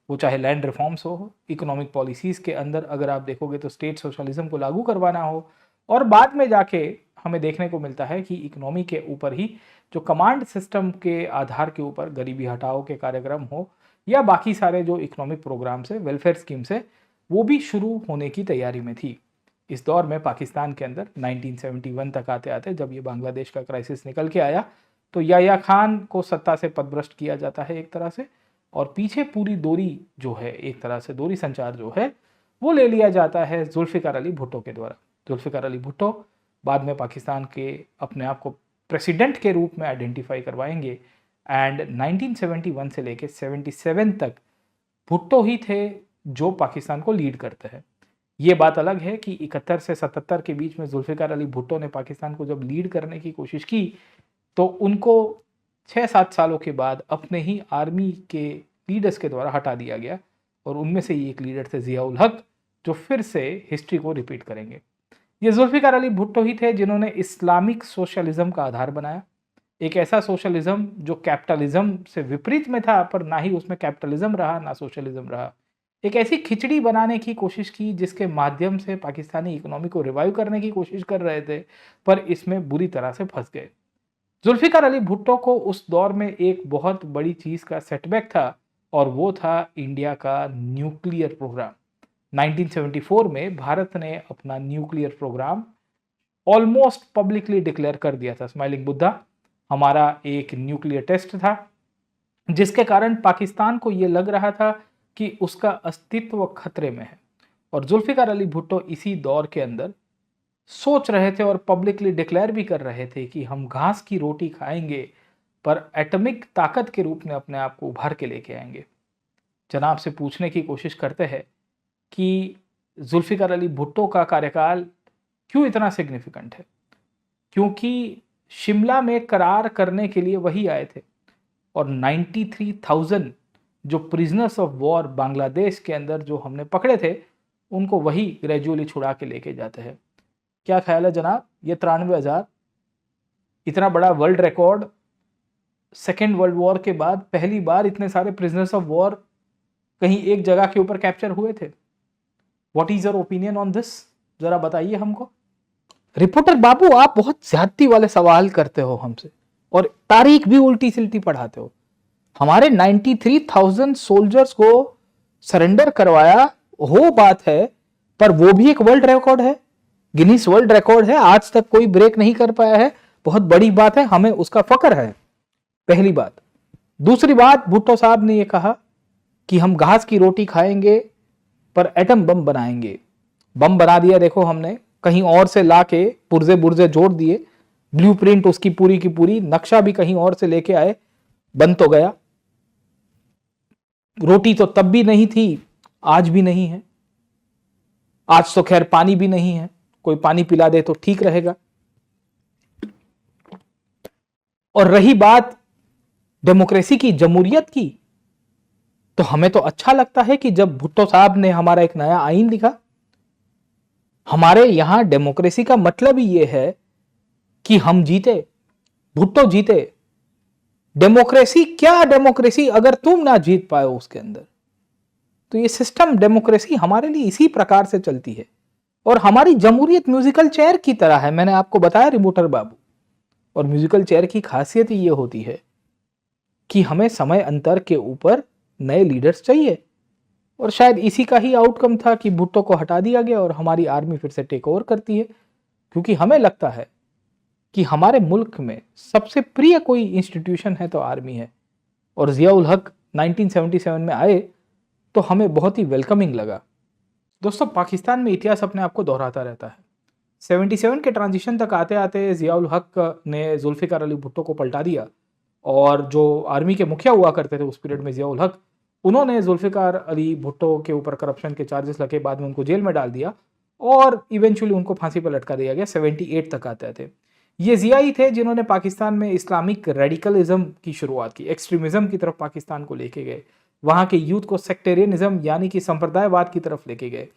वो चाहे लैंड रिफॉर्म्स हो, इकोनॉमिक पॉलिसीज़ के अंदर अगर आप देखोगे तो स्टेट सोशलिज्म को लागू करवाना हो, और बाद में जाके हमें देखने को मिलता है कि इकोनॉमी के ऊपर ही जो कमांड सिस्टम के आधार के ऊपर गरीबी हटाओ के कार्यक्रम हो, या बाकी सारे जो इकोनॉमिक प्रोग्राम्स है, वेलफेयर स्कीम्स है, वो भी शुरू होने की तैयारी में थी। इस दौर में पाकिस्तान के अंदर 1971 तक आते आते जब ये बांग्लादेश का क्राइसिस निकल के आया, तो याह्या खान को सत्ता से पदभ्रष्ट किया जाता है एक तरह से, और पीछे पूरी दोरी जो है, एक तरह से दोरी संचार जो है वो ले लिया जाता है जुल्फिकार अली भुट्टो के द्वारा। जुल्फिकार अली भुट्टो बाद में पाकिस्तान के अपने आप को प्रेसिडेंट के रूप में आइडेंटिफाई करवाएंगे, एंड 1971 से लेके 77 तक भुट्टो ही थे जो पाकिस्तान को लीड करते हैं। ये बात अलग है कि 71 से 77 के बीच में जुल्फिकार अली भुट्टो ने पाकिस्तान को जब लीड करने की कोशिश की, तो उनको 6-7 सालों के बाद अपने ही आर्मी के लीडर्स के द्वारा हटा दिया गया, और उनमें से एक लीडर थे जिया उल हक, जो फिर से हिस्ट्री को रिपीट करेंगे। ये जुल्फिकार अली भुट्टो ही थे जिन्होंने इस्लामिक सोशलिज्म का आधार बनाया, एक ऐसा सोशलिज्म जो कैपिटलिज्म से विपरीत में था, पर ना ही उसमें कैपिटलिज्म रहा ना सोशलिज्म रहा। एक ऐसी खिचड़ी बनाने की कोशिश की जिसके माध्यम से पाकिस्तानी इकोनॉमी को रिवाइव करने की कोशिश कर रहे थे, पर इसमें बुरी तरह से फंस गए। जुल्फिकार अली भुट्टो को उस दौर में एक बहुत बड़ी चीज़ का सेटबैक था, और वो था इंडिया का न्यूक्लियर प्रोग्राम। 1974 में भारत ने अपना nuclear program almost publicly declare कर दिया था। स्माइलिंग बुद्धा हमारा एक न्यूक्लियर टेस्ट था, जिसके कारण पाकिस्तान को ये लग रहा था कि उसका अस्तित्व खतरे में है। और जुल्फिकार अली भुट्टो इसी दौर के अंदर सोच रहे थे और पब्लिकली डिक्लेयर भी कर रहे थे कि हम घास की रोटी खाएंगे, पर एटॉमिक ताकत के रूप में अपने आप को उभार के लेके आएंगे। जनाब से पूछने की कोशिश करते हैं कि जुल्फिकार अली भुट्टो का कार्यकाल क्यों इतना सिग्निफिकेंट है? क्योंकि शिमला में करार करने के लिए वही आए थे और 93,000 जो प्रिजनर्स ऑफ वॉर बांग्लादेश के अंदर जो हमने पकड़े थे, उनको वही ग्रेजुअली छुड़ा के लेके जाते हैं। क्या ख्याल है जनाब, ये 93,000 इतना बड़ा world record, second world war के बाद पहली बार इतने सारे प्रिजनर्स ऑफ वॉर कहीं एक जगह के ऊपर कैप्चर हुए थे। What is your opinion on this, जरा बताइए हमको। रिपोर्टर बाबू, आप बहुत ज्यादती वाले सवाल करते हो हमसे और तारीख भी उल्टी सिल्टी पढ़ाते हो। हमारे 93,000 सोल्जर्स को सरेंडर करवाया हो बात है, पर वो भी एक वर्ल्ड रिकॉर्ड है, गिनीज वर्ल्ड रिकॉर्ड है, आज तक कोई ब्रेक नहीं कर पाया है। बहुत बड़ी बात है, हमें उसका फक्र है, पहली बात। दूसरी बात, भुट्टो साहब ने यह कहा कि हम घास की रोटी खाएंगे पर एटम बम बनाएंगे। बम बना दिया देखो हमने, कहीं और से लाके पुर्जे बुर्जे जोड़ दिए, ब्लूप्रिंट उसकी पूरी की पूरी, नक्शा भी कहीं और से लेके आए, बन तो गया। रोटी तो तब भी नहीं थी, आज भी नहीं है। आज तो खैर पानी भी नहीं है, कोई पानी पिला दे तो ठीक रहेगा। और रही बात डेमोक्रेसी की, जमहूरियत की, तो हमें तो अच्छा लगता है कि जब भुट्टो साहब ने हमारा एक नया आईन लिखा। हमारे यहां डेमोक्रेसी का मतलब ही यह है कि हम जीते, भुट्टो जीते। डेमोक्रेसी क्या डेमोक्रेसी अगर तुम ना जीत पाए उसके अंदर, तो ये सिस्टम डेमोक्रेसी हमारे लिए इसी प्रकार से चलती है। और हमारी जमहूरियत म्यूजिकल चेयर की तरह है, मैंने आपको बताया रिपोर्टर बाबू। और म्यूजिकल चेयर की खासियत ही ये होती है कि हमें समय अंतर के ऊपर नए लीडर्स चाहिए, और शायद इसी का ही आउटकम था कि भुट्टो को हटा दिया गया और हमारी आर्मी फिर से टेक ओवर करती है। क्योंकि हमें लगता है कि हमारे मुल्क में सबसे प्रिय कोई इंस्टीट्यूशन है तो आर्मी है। और जियाउल हक 1977 में आए तो हमें बहुत ही वेलकमिंग लगा। दोस्तों, पाकिस्तान में इतिहास अपने आप को दोहराता रहता है। 77 के ट्रांजिशन तक आते आते जियाउल हक ने जुल्फिकार अली भुट्टो को पलटा दिया, और जो आर्मी के मुखिया हुआ करते थे उस पीरियड में जियाउल हक, उन्होंने जुल्फिकार अली भुट्टो के ऊपर करप्शन के चार्जेस लगे, बाद में उनको जेल में डाल दिया और इवेंचुअली उनको फांसी पर लटका दिया गया। 78 तक आते थे। ये जिया ही थे जिन्होंने पाकिस्तान में इस्लामिक रेडिकलिज्म की शुरुआत की, एक्सट्रीमिज्म की तरफ पाकिस्तान को लेके गए, वहाँ के यूथ को सेक्टेरियनिज्म यानी कि संप्रदायवाद की तरफ लेके गए।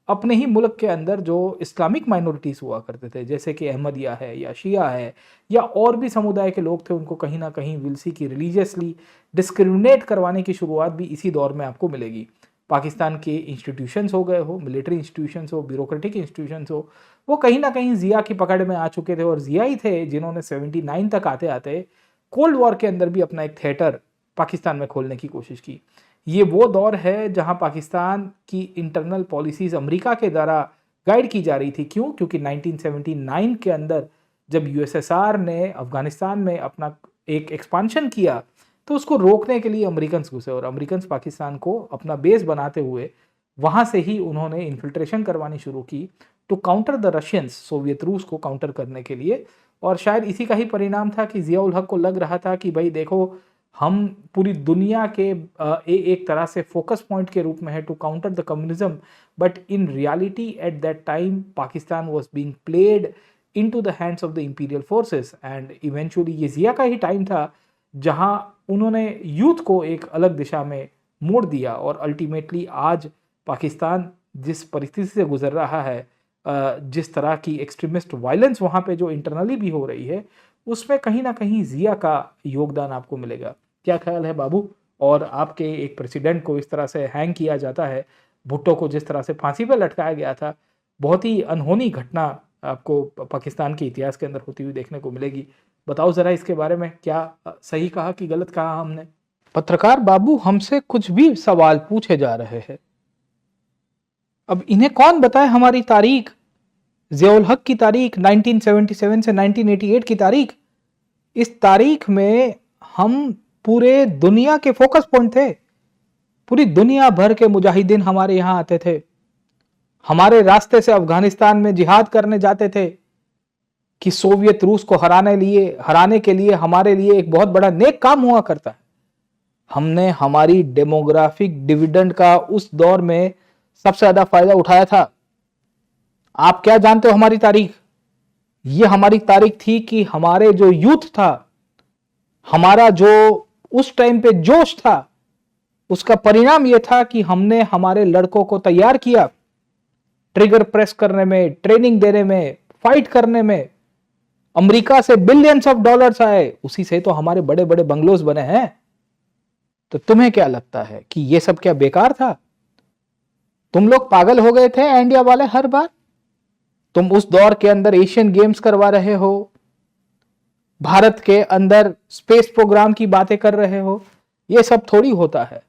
अपने ही मुल्क के अंदर जो इस्लामिक माइनॉरिटीज़ हुआ करते थे, जैसे कि अहमदिया है या शिया है या और भी समुदाय के लोग थे, उनको कहीं ना कहीं विलसी की रिलीजियसली डिस्क्रिमिनेट करवाने की शुरुआत भी इसी दौर में आपको मिलेगी। पाकिस्तान के इंस्टीट्यूशंस हो गए हो, मिलिट्री इंस्टीट्यूशंस हो, ब्यूरोक्रेटिक इंस्टीट्यूशंस हो, वो कहीं ना कहीं जिया की पकड़ में आ चुके थे। और जिया ही थे जिन्होंने 79 तक आते आते कोल्ड वॉर के अंदर भी अपना एक थिएटर पाकिस्तान में खोलने की कोशिश की। ये वो दौर है जहां पाकिस्तान की इंटरनल पॉलिसीज अमेरिका के द्वारा गाइड की जा रही थी। क्यों? क्योंकि 1979 के अंदर जब यूएसएसआर ने अफगानिस्तान में अपना एक एक्सपांशन किया तो उसको रोकने के लिए अमेरिकन घुसे, और अमेरिकन पाकिस्तान को अपना बेस बनाते हुए वहां से ही उन्होंने इन्फिल्ट्रेशन करवानी शुरू की to counter the Russians, Soviet रूस को काउंटर करने के लिए। और शायद इसी का ही परिणाम था कि जियाउल हक को लग रहा था कि भाई देखो, हम पूरी दुनिया के एक तरह से फोकस पॉइंट के रूप में है to counter the communism, but in reality at that time Pakistan was being played into the hands of the imperial forces. And eventually ये जिया का ही टाइम था जहां उन्होंने यूथ को एक अलग दिशा में मोड़ दिया, और अल्टीमेटली आज पाकिस्तान जिस परिस्थिति से गुजर रहा है, जिस तरह की एक्सट्रीमिस्ट वायलेंस वहाँ पे जो इंटरनली भी हो रही है, उसमें कहीं ना कहीं जिया का योगदान आपको मिलेगा। क्या ख्याल है बाबू? और आपके एक प्रेसिडेंट को इस तरह से हैंग किया जाता है, भुट्टो को जिस तरह से फांसी पर लटकाया गया था, बहुत ही अनहोनी घटना आपको पाकिस्तान के इतिहास के अंदर होती हुई देखने को मिलेगी। बताओ जरा इसके बारे में, क्या सही कहा कि गलत कहा हमने? पत्रकार बाबू हमसे कुछ भी सवाल पूछे जा रहे हैं, अब इन्हें कौन बताए हमारी तारीख, जियाउल हक की तारीख 1977 से 1988 की तारीख। इस तारीख में हम पूरे दुनिया के फोकस पॉइंट थे, पूरी दुनिया भर के मुजाहिदीन हमारे यहां आते थे, हमारे रास्ते से अफगानिस्तान में जिहाद करने जाते थे कि सोवियत रूस को हराने के लिए हमारे लिए एक बहुत बड़ा नेक काम हुआ करता है। हमने हमारी डेमोग्राफिक डिविडेंड का उस दौर में सबसे ज्यादा फायदा उठाया था। आप क्या जानते हो हमारी तारीख? ये हमारी तारीख थी कि हमारे जो यूथ था, हमारा जो उस टाइम पे जोश था, उसका परिणाम यह था कि हमने हमारे लड़कों को तैयार किया ट्रिगर प्रेस करने में, ट्रेनिंग देने में, फाइट करने में। अमेरिका से बिलियंस ऑफ डॉलर्स आए, उसी से तो हमारे बड़े बड़े बंगलोज बने हैं। तो तुम्हें क्या लगता है कि यह सब क्या बेकार था? तुम लोग पागल हो गए थे इंडिया वाले हर बार? तुम उस दौर के अंदर एशियन गेम्स करवा रहे हो, भारत के अंदर स्पेस प्रोग्राम की बातें कर रहे हो। यह सब थोड़ी होता है।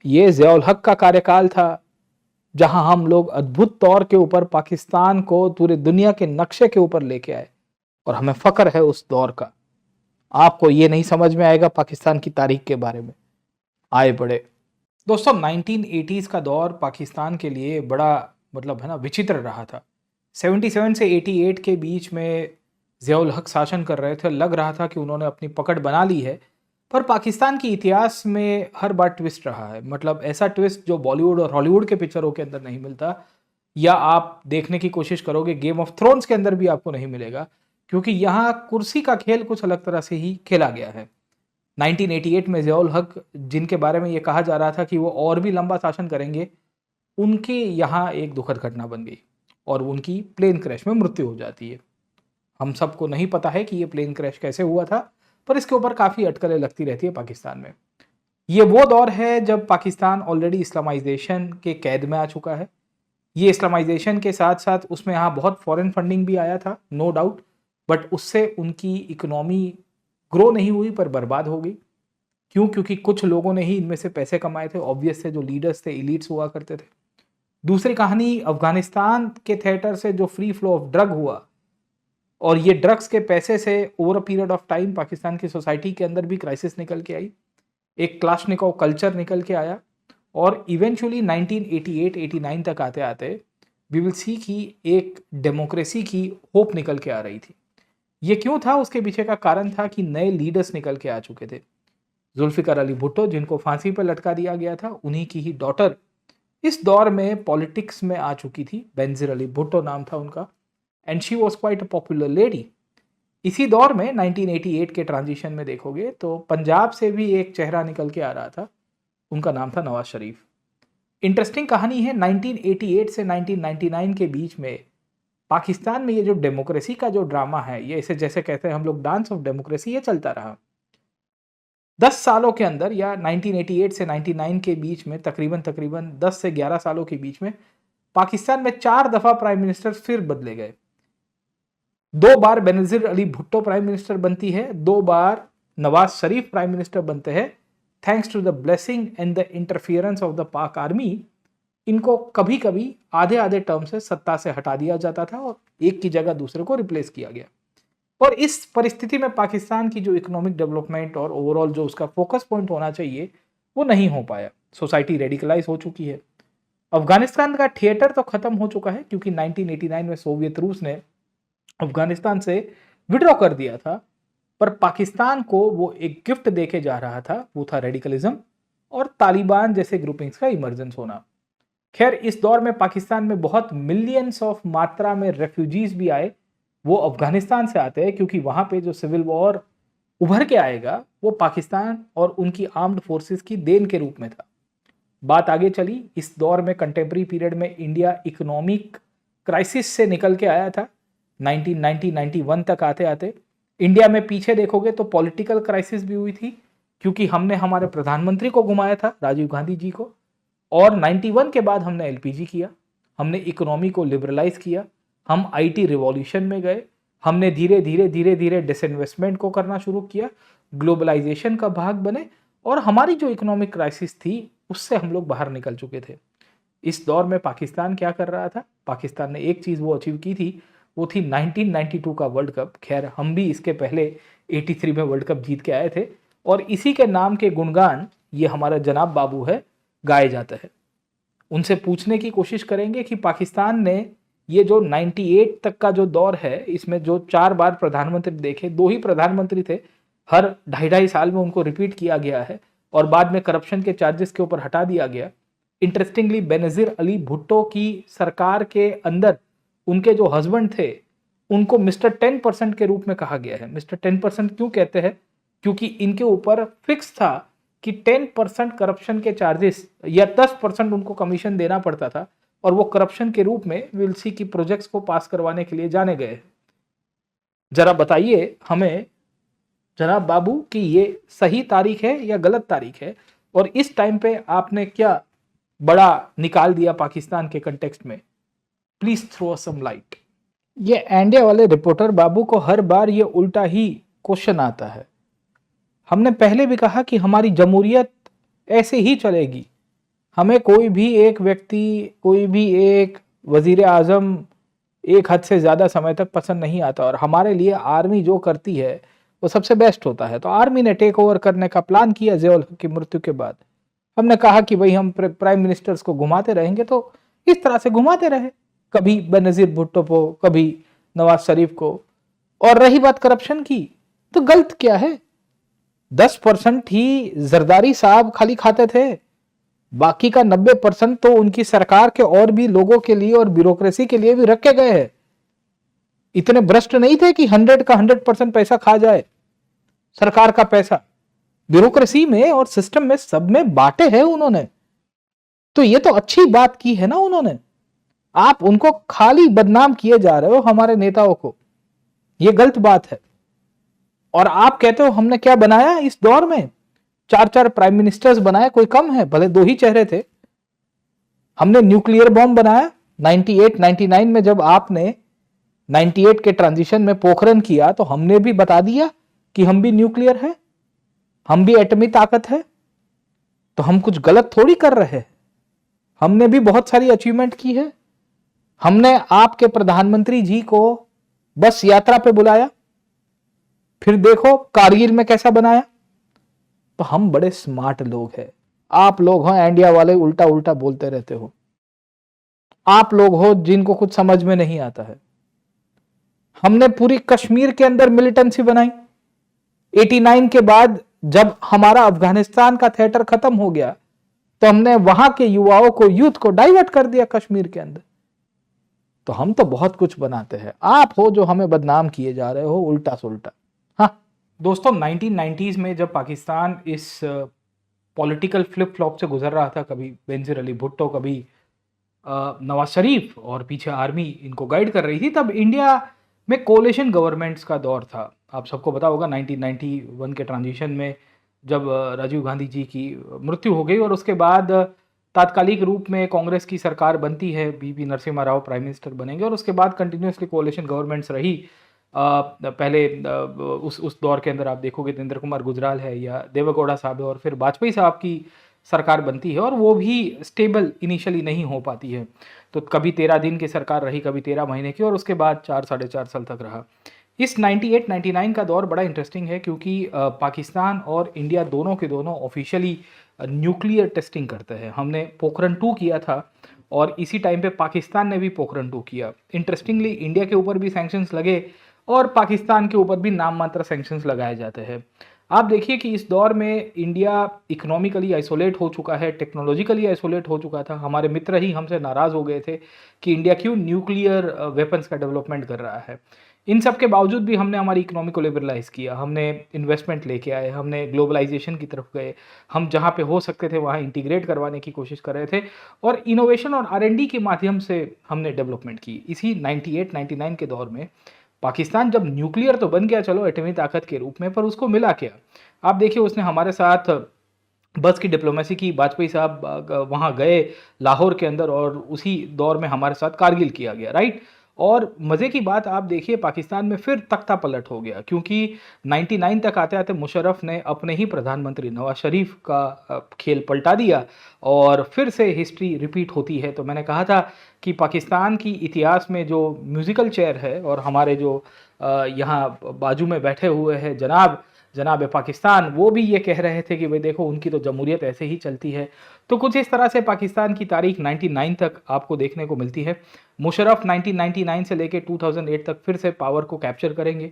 यह ज़ियाउल हक का कार्यकाल था, जहां हम लोग अद्भुत तौर के ऊपर पाकिस्तान को पूरी दुनिया के नक्शे के ऊपर लेके आए, और हमें फख्र है उस दौर का। आपको ये नहीं समझ में आएगा पाकिस्तान की तारीख के बारे में, आए बड़े दोस्तों। 1980s का दौर पाकिस्तान के लिए बड़ा मतलब है ना विचित्र रहा था। 77 से 88 के बीच में ज़ियाउल हक शासन कर रहे थे, लग रहा था कि उन्होंने अपनी पकड़ बना ली है। पर पाकिस्तान के इतिहास में हर बार ट्विस्ट रहा है, मतलब ऐसा ट्विस्ट जो बॉलीवुड और हॉलीवुड के पिक्चरों के अंदर नहीं मिलता, या आप देखने की कोशिश करोगे गेम ऑफ थ्रोन्स के अंदर भी आपको नहीं मिलेगा, क्योंकि यहाँ कुर्सी का खेल कुछ अलग तरह से ही खेला गया है। 1988 में ज़ियाउल हक, जिनके बारे में ये कहा जा रहा था कि वो और भी लंबा शासन करेंगे, उनके यहाँ एक दुखद घटना बन गई और उनकी प्लेन क्रैश में मृत्यु हो जाती है। हम सबको नहीं पता है कि ये प्लेन क्रैश कैसे हुआ था, पर इसके ऊपर काफ़ी अटकलें लगती रहती है पाकिस्तान में। ये वो दौर है जब पाकिस्तान ऑलरेडी इस्लामाइजेशन के कैद में आ चुका है। ये इस्लामाइजेशन के साथ साथ उसमें यहाँ बहुत फॉरेन फंडिंग भी आया था, नो डाउट, बट उससे उनकी इकोनॉमी ग्रो नहीं हुई पर बर्बाद हो गई। क्यों? क्योंकि कुछ लोगों ने ही इनमें से पैसे कमाए थे, ऑब्वियस से जो लीडर्स थे, इलीट्स हुआ करते थे। दूसरी कहानी, अफगानिस्तान के थिएटर से जो फ्री फ्लो ऑफ ड्रग हुआ, और ये ड्रग्स के पैसे से over a period of time Pakistan की सोसाइटी के अंदर भी क्राइसिस निकल के आई, एक क्लाशनिकोव कल्चर निकल के आया, और इवेंचुअली 1988-89 तक आते आते वी विल सी कि एक डेमोक्रेसी की होप निकल के आ रही थी। ये क्यों था? उसके पीछे का कारण था कि नए लीडर्स निकल के आ चुके थे। जुल्फिकार अली भुट्टो, जिनको फांसी पर लटका दिया गया था, उन्हीं की ही डॉटर इस दौर में पॉलिटिक्स में आ चुकी थी। बेनजीर अली भुट्टो नाम था उनका, and she was quite a popular lady. इसी दौर में 1988 के ट्रांजिशन में देखोगे तो पंजाब से भी एक चेहरा निकल के आ रहा था, उनका नाम था नवाज शरीफ। इंटरेस्टिंग कहानी है, 1988 से 1999 के बीच में पाकिस्तान में ये जो डेमोक्रेसी का जो ड्रामा है, ये इसे जैसे कहते हैं हम लोग डांस ऑफ डेमोक्रेसी, ये चलता रहा 10 सालों के अंदर, या 1988 से 99 के बीच में तकरीबन 10 से 11 सालों के बीच में पाकिस्तान में 4 दफा प्राइम मिनिस्टर फिर बदले गए। 2 बार बेनजीर अली भुट्टो प्राइम मिनिस्टर बनती है, 2 बार नवाज शरीफ प्राइम मिनिस्टर बनते हैं। Thanks to the blessing and the interference of the Pak army, इनको कभी कभी आधे आधे टर्म से सत्ता से हटा दिया जाता था और एक की जगह दूसरे को रिप्लेस किया गया। और इस परिस्थिति में पाकिस्तान की जो इकोनॉमिक डेवलपमेंट और ओवरऑल जो उसका फोकस पॉइंट होना चाहिए, वो नहीं हो पाया। सोसाइटी रेडिकलाइज हो चुकी है। अफगानिस्तान का थिएटर तो खत्म हो चुका है, क्योंकि 1989 में सोवियत रूस ने अफगानिस्तान से विड्रॉ कर दिया था, पर पाकिस्तान को वो एक गिफ्ट देके जा रहा था, वो था रेडिकलिज्म और तालिबान जैसे ग्रुपिंग्स का इमर्जेंस होना। खैर, इस दौर में पाकिस्तान में बहुत मिलियंस ऑफ मात्रा में रेफ्यूजीज भी आए। वो अफगानिस्तान से आते हैं, क्योंकि वहां पे जो सिविल वॉर उभर के आएगा वो पाकिस्तान और उनकी आर्म्ड फोर्सेस की देन के रूप में था। बात आगे चली, इस दौर में कंटेम्प्रेरी पीरियड में इंडिया इकोनॉमिक क्राइसिस से निकल के आया था। 1990-91 तक आते आते इंडिया में पीछे देखोगे तो पॉलिटिकल क्राइसिस भी हुई थी, क्योंकि हमने हमारे प्रधानमंत्री को घुमाया था, राजीव गांधी जी को, और 91 के बाद हमने एलपीजी किया, हमने इकोनॉमी को लिबरलाइज किया, हम आईटी रिवॉल्यूशन में गए, हमने धीरे धीरे डिसइन्वेस्टमेंट को करना शुरू किया, ग्लोबलाइजेशन का भाग बने, और हमारी जो इकोनॉमिक क्राइसिस थी उससे हम लोग बाहर निकल चुके थे। इस दौर में पाकिस्तान क्या कर रहा था? पाकिस्तान ने एक चीज़ वो अचीव की थी, वो थी 1992 का वर्ल्ड कप। खैर, हम भी इसके पहले 83 में वर्ल्ड कप जीत के आए थे, और इसी के नाम के गुणगान ये हमारा जनाब बाबू है गाए जाता है। उनसे पूछने की कोशिश करेंगे कि पाकिस्तान ने ये जो 98 तक का जो दौर है, इसमें जो 4 बार प्रधानमंत्री देखे, 2 ही प्रधानमंत्री थे, हर 2.5 साल में उनको रिपीट किया गया है, और बाद में करप्शन के चार्जेस के ऊपर हटा दिया गया। इंटरेस्टिंगली, बेनजीर अली भुट्टो की सरकार के अंदर उनके जो हस्बैंड थे उनको मिस्टर 10% के रूप में कहा गया है। मिस्टर 10% क्यों कहते हैं? क्योंकि इनके ऊपर फिक्स था कि 10% करप्शन के चार्जेस या 10% उनको कमीशन देना पड़ता था, और वो करप्शन के रूप में विल्सी की प्रोजेक्ट्स को पास करवाने के लिए जाने गए। जरा बताइए हमें जनाब बाबू कि ये सही तारीख है या गलत तारीख है, और इस टाइम पे आपने क्या बड़ा निकाल दिया पाकिस्तान के कंटेक्स्ट में? Please throw some light. ये इंडिया वाले रिपोर्टर बाबू को हर बार ये उल्टा ही क्वेश्चन आता है। हमने पहले भी कहा कि हमारी जमहूरियत ऐसे ही चलेगी। हमें कोई भी एक व्यक्ति, कोई भी एक वजीर आजम एक हद से ज़्यादा समय तक पसंद नहीं आता, और हमारे लिए आर्मी जो करती है वो सबसे बेस्ट होता है। तो आर्मी ने टेक ओवर करने का प्लान किया ज़ियाउल हक की मृत्यु के बाद। हमने कहा कि भाई हम प्राइम मिनिस्टर्स को घुमाते रहेंगे, तो इस तरह से घुमाते रहे, कभी बेनजीर भुट्टो को, कभी नवाज शरीफ को। और रही बात करप्शन की, तो गलत क्या है? 10% ही जरदारी साहब खाली खाते थे, बाकी का 90% तो उनकी सरकार के और भी लोगों के लिए और ब्यूरोक्रेसी के लिए भी रखे गए हैं। इतने भ्रष्ट नहीं थे कि 100 का 100% पैसा खा जाए, सरकार का पैसा ब्यूरोक्रेसी में और सिस्टम में सब में बांटे हैं उन्होंने। तो ये तो अच्छी बात की है ना उन्होंने। आप उनको खाली बदनाम किए जा रहे हो, हमारे नेताओं को, ये गलत बात है। और आप कहते हो हमने क्या बनाया इस दौर में? 4-4 प्राइम मिनिस्टर्स बनाए, कोई कम है? भले 2 ही चेहरे थे। हमने न्यूक्लियर बॉम्ब बनाया 98-99 में, जब आपने 98 के ट्रांजिशन में पोखरण किया, तो हमने भी बता दिया कि हम भी न्यूक्लियर है, हम भी एटमी ताकत है। तो हम कुछ गलत थोड़ी कर रहे हैं, हमने भी बहुत सारी अचीवमेंट की है। हमने आपके प्रधानमंत्री जी को बस यात्रा पे बुलाया, फिर देखो कारगिल में कैसा बनाया। तो हम बड़े स्मार्ट लोग हैं। आप लोग हो इंडिया वाले उल्टा उल्टा बोलते रहते हो। आप लोग हो जिनको कुछ समझ में नहीं आता है। हमने पूरी कश्मीर के अंदर मिलिटेंसी बनाई। 89 के बाद जब हमारा अफगानिस्तान का थिएटर खत्म हो गया, तो हमने वहां के युवाओं को, यूथ को डाइवर्ट कर दिया कश्मीर के अंदर। तो हम तो बहुत कुछ बनाते हैं। आप हो जो हमें बदनाम किए जा रहे हो उल्टा सुल्टा। हाँ दोस्तों, 1990s में जब पाकिस्तान इस पॉलिटिकल फ्लिप फ्लॉप से गुजर रहा था, कभी बेनजीर अली भुट्टो, कभी नवाज शरीफ, और पीछे आर्मी इनको गाइड कर रही थी, तब इंडिया में कोalition गवर्नमेंट्स का दौर था। आप सबको पता होगा 1991 के ट्रांजिशन में जब राजीव गांधी जी की मृत्यु हो गई, और उसके बाद तात्कालिक रूप में कांग्रेस की सरकार बनती है, BP Narasimha Rao prime minister बनेंगे, और उसके बाद कंटिन्यूसली कोalition गवर्नमेंट्स रही। पहले उस दौर के अंदर आप देखोगे इंद्र कुमार गुजराल है या देवेगौड़ा साहब है, और फिर वाजपेयी साहब की सरकार बनती है, और वो भी स्टेबल इनिशियली नहीं हो पाती है। तो कभी 13 दिन की सरकार रही, कभी 13 महीने की, और उसके बाद 4-4.5 साल तक रहा। इस 98-99 का दौर बड़ा इंटरेस्टिंग है, क्योंकि पाकिस्तान और इंडिया दोनों के दोनों ऑफिशियली न्यूक्लियर टेस्टिंग करते हैं। हमने पोखरण 2 किया था, और इसी टाइम पे पाकिस्तान ने भी पोखरण 2 किया। इंटरेस्टिंगली इंडिया के ऊपर भी सैंक्शंस लगे, और पाकिस्तान के ऊपर भी नाम मात्र सैंक्शंस लगाए जाते हैं। आप देखिए कि इस दौर में इंडिया इकोनॉमिकली आइसोलेट हो चुका है, टेक्नोलॉजिकली आइसोलेट हो चुका था। हमारे मित्र ही हमसे नाराज़ हो गए थे कि इंडिया क्यों न्यूक्लियर वेपन्स का डेवलपमेंट कर रहा है। इन सब के बावजूद भी हमने हमारी इकोनॉमी को लिबरलाइज़ किया, हमने इन्वेस्टमेंट लेके आए, हमने ग्लोबलाइजेशन की तरफ गए, हम जहाँ पे हो सकते थे वहाँ इंटीग्रेट करवाने की कोशिश कर रहे थे, और इनोवेशन और R&D के माध्यम से हमने डेवलपमेंट की। इसी 98-99 के दौर में पाकिस्तान जब न्यूक्लियर तो बन गया, चलो एटमी ताकत के रूप में, पर उसको मिला क्या? आप देखिए उसने हमारे साथ बस की डिप्लोमेसी की। वाजपेयी साहब वहाँ गए लाहौर के अंदर, और उसी दौर में हमारे साथ कारगिल किया गया, राइट। और मज़े की बात आप देखिए पाकिस्तान में फिर तख्ता पलट हो गया, क्योंकि 99 तक आते आते मुशर्रफ ने अपने ही प्रधानमंत्री नवाज शरीफ का खेल पलटा दिया, और फिर से हिस्ट्री रिपीट होती है। तो मैंने कहा था कि पाकिस्तान की इतिहास में जो म्यूज़िकल चेयर है, और हमारे जो यहाँ बाजू में बैठे हुए हैं जनाब पाकिस्तान, वो भी ये कह रहे थे कि भाई देखो उनकी तो जमहूरियत ऐसे ही चलती है। तो कुछ इस तरह से पाकिस्तान की तारीख 99 तक आपको देखने को मिलती है। मुशर्रफ 1999 से लेकर 2008 तक फिर से पावर को कैप्चर करेंगे।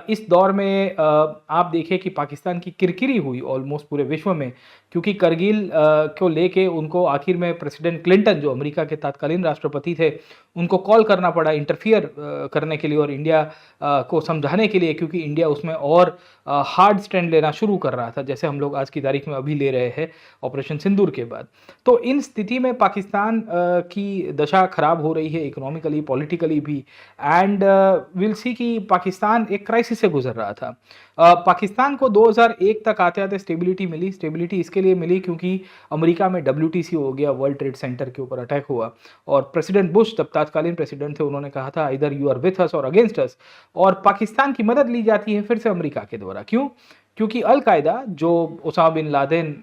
इस दौर में आप देखिए कि पाकिस्तान की किरकिरी हुई ऑलमोस्ट पूरे विश्व में, क्योंकि करगिल को लेके उनको आखिर में प्रेसिडेंट क्लिंटन, जो अमेरिका के तत्कालीन राष्ट्रपति थे, उनको कॉल करना पड़ा इंटरफियर करने के लिए और इंडिया को समझाने के लिए, क्योंकि इंडिया उसमें और हार्ड स्टैंड लेना शुरू कर रहा था, जैसे हम लोग आज की तारीख में अभी ले रहे हैं ऑपरेशन सिंदूर के बाद। तो इन स्थिति में पाकिस्तान की दशा खराब हो रही है इकोनॉमिकली, पॉलिटिकली भी, एंड विल सी कि पाकिस्तान एक क्राइसिस से गुजर रहा था। पाकिस्तान को 2001 तक आते आते स्टेबिलिटी मिली। स्टेबिलिटी इसके लिए मिली क्योंकि अमेरिका में WTC हो गया, वर्ल्ड ट्रेड सेंटर के ऊपर अटैक हुआ, और प्रेसिडेंट बुश जब तत्कालीन प्रेसिडेंट थे, उन्होंने कहा था इधर यू आर विथ अस और अगेंस्ट अस, और पाकिस्तान की मदद ली जाती है फिर से अमेरिका के द्वारा। क्यों? क्योंकि अल-कायदा, जो उसामा बिन लादेन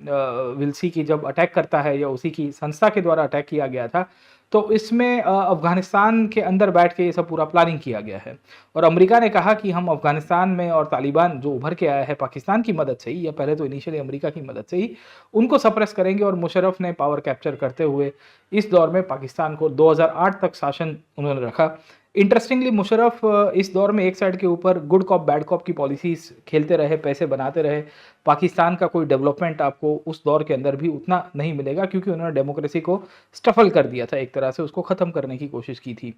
विल्सी की जब अटैक करता है, या उसी की संस्था के द्वारा अटैक किया गया था, तो इसमें अफगानिस्तान के अंदर बैठ के ये सब पूरा प्लानिंग किया गया है। और अमेरिका ने कहा कि हम अफगानिस्तान में, और तालिबान जो उभर के आया है पाकिस्तान की मदद से ही, या पहले तो इनिशियली अमेरिका की मदद से ही, उनको सप्रेस करेंगे। और मुशर्रफ ने पावर कैप्चर करते हुए इस दौर में पाकिस्तान को 2008 तक शासन उन्होंने रखा। इंटरेस्टिंगली मुशर्रफ इस दौर में एक साइड के ऊपर गुड कॉप बैड कॉप की पॉलिसीज खेलते रहे, पैसे बनाते रहे। पाकिस्तान का कोई डेवलपमेंट आपको उस दौर के अंदर भी उतना नहीं मिलेगा, क्योंकि उन्होंने डेमोक्रेसी को स्टफल कर दिया था, एक तरह से उसको ख़त्म करने की कोशिश की थी।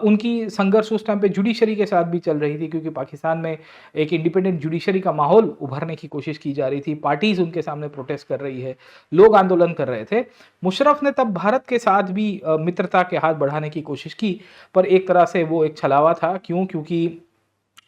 उनकी संघर्ष उस टाइम पे जुडिशरी के साथ भी चल रही थी, क्योंकि पाकिस्तान में एक इंडिपेंडेंट जुडिशरी का माहौल उभरने की कोशिश की जा रही थी। पार्टीज उनके सामने प्रोटेस्ट कर रही है, लोग आंदोलन कर रहे थे। मुशर्रफ ने तब भारत के साथ भी मित्रता के हाथ बढ़ाने की कोशिश की, पर एक तरह से वो एक छलावा था। क्यों? क्योंकि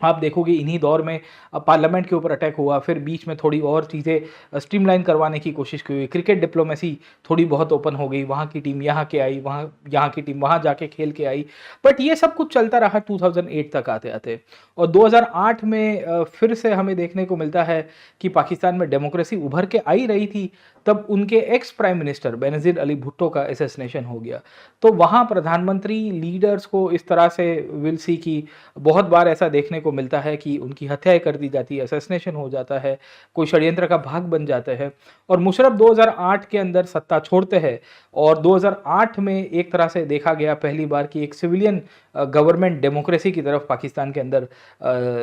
आप देखोगे इन्हीं दौर में पार्लियामेंट के ऊपर अटैक हुआ, फिर बीच में थोड़ी और चीज़ें स्ट्रीमलाइन करवाने की कोशिश की हुई, क्रिकेट डिप्लोमेसी थोड़ी बहुत ओपन हो गई, वहाँ की टीम यहाँ के आई, यहाँ की टीम वहाँ जाके खेल के आई। बट ये सब कुछ चलता रहा 2008 तक आते आते, और 2008 में फिर से हमें देखने को मिलता है कि पाकिस्तान में डेमोक्रेसी उभर के आई रही थी, तब उनके ex prime minister Benazir Ali Bhutto का असैसिनेशन हो गया। तो वहाँ प्रधानमंत्री लीडर्स को इस तरह से विल सी की बहुत बार ऐसा देखने को मिलता है कि उनकी हत्याएं कर दी जाती है, असैसिनेशन हो जाता है, कोई षड्यंत्र का भाग बन जाते हैं। और मुशर्रफ 2008 के अंदर सत्ता छोड़ते हैं, और 2008 में एक तरह से देखा गया पहली बार कि एक सिविलियन गवर्नमेंट डेमोक्रेसी की तरफ पाकिस्तान के अंदर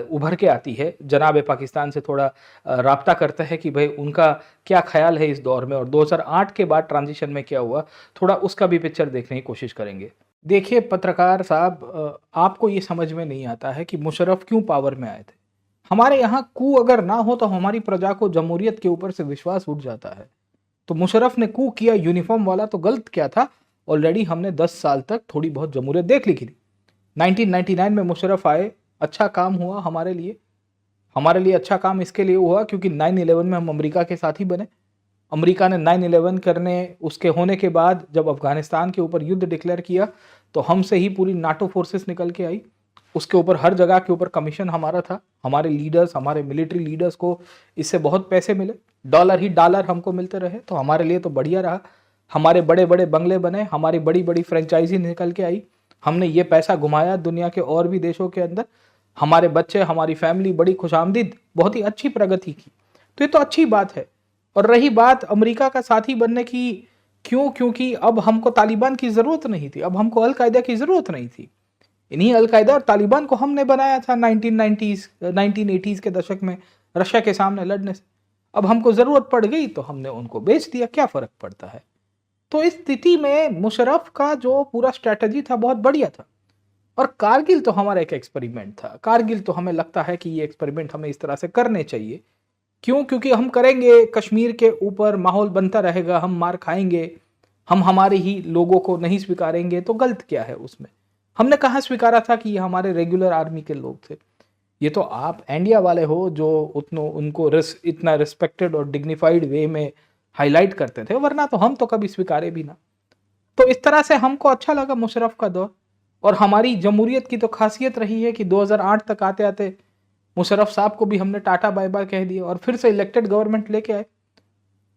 उभर के आती है। जनाब पाकिस्तान से थोड़ा राब्ता करता है कि भाई उनका क्या ख्याल है इस दौर में, और 2008 के बाद ट्रांजिशन में क्या हुआ, थोड़ा उसका भी पिक्चर देखने की कोशिश करेंगे। देखिए पत्रकार साहब, आपको ये समझ में नहीं आता है कि मुशर्रफ क्यों पावर में आए थे। हमारे यहाँ कू अगर ना हो तो हमारी प्रजा को जमहूरियत के ऊपर से विश्वास उठ जाता है। तो मुशर्रफ ने कू किया यूनिफॉर्म वाला, तो गलत क्या था? ऑलरेडी हमने 10 साल तक थोड़ी बहुत जमहूरियत देख ली थी। 1999 में मुशर्रफ आए, अच्छा काम हुआ हमारे लिए। हमारे लिए अच्छा काम इसके लिए हुआ क्योंकि 9/11 में हम अमेरिका के साथ ही बने। अमेरिका ने 9/11 करने उसके होने के बाद जब अफगानिस्तान के ऊपर युद्ध डिक्लेयर किया, तो हमसे ही पूरी नाटो फोर्सेस निकल के आई। उसके ऊपर हर जगह के ऊपर कमीशन हमारा था। हमारे लीडर्स, हमारे मिलिट्री लीडर्स को इससे बहुत पैसे मिले, डॉलर ही डॉलर हमको मिलते रहे, तो हमारे लिए तो बढ़िया रहा। हमारे बड़े बड़े बंगले बने, हमारी बड़ी बड़ी फ्रेंचाइजी निकल के आई। हमने ये पैसा घुमाया दुनिया के और भी देशों के अंदर। हमारे बच्चे, हमारी फैमिली बड़ी खुशामदीद, बहुत ही अच्छी प्रगति की। तो ये तो अच्छी बात है। और रही बात अमेरिका का साथी बनने की, क्यों? क्योंकि अब हमको तालिबान की ज़रूरत नहीं थी, अब हमको अल-कायदा की ज़रूरत नहीं थी। इन्हीं अल-कायदा और तालिबान को हमने बनाया था 1980s के दशक में रशिया के सामने लड़ने से। अब हमको ज़रूरत पड़ गई तो हमने उनको बेच दिया, क्या फ़र्क पड़ता है? तो इस स्थिति में मुशर्रफ का जो पूरा स्ट्रैटेजी था बहुत बढ़िया था। और कारगिल तो हमारा एक एक्सपेरिमेंट था। कारगिल तो हमें लगता है कि ये एक्सपेरिमेंट हमें इस तरह से करने चाहिए। क्यों? क्योंकि हम करेंगे, कश्मीर के ऊपर माहौल बनता रहेगा, हम मार खाएंगे, हम हमारे ही लोगों को नहीं स्वीकारेंगे, तो गलत क्या है उसमें? हमने कहाँ स्वीकारा था कि ये हमारे रेगुलर आर्मी के लोग थे? ये तो आप इंडिया वाले हो जो उनको इतना रिस्पेक्टेड और डिग्निफाइड वे में हाईलाइट करते थे, वरना तो हम तो कभी स्वीकारे भी ना। तो इस तरह से हमको अच्छा लगा मुशर्रफ का दौर। और हमारी जमहूरियत की तो खासियत रही है कि 2008 तक आते आते मुशर्रफ साहब को भी हमने टाटा बाय बाय कह दिया और फिर से इलेक्टेड गवर्नमेंट लेके आए।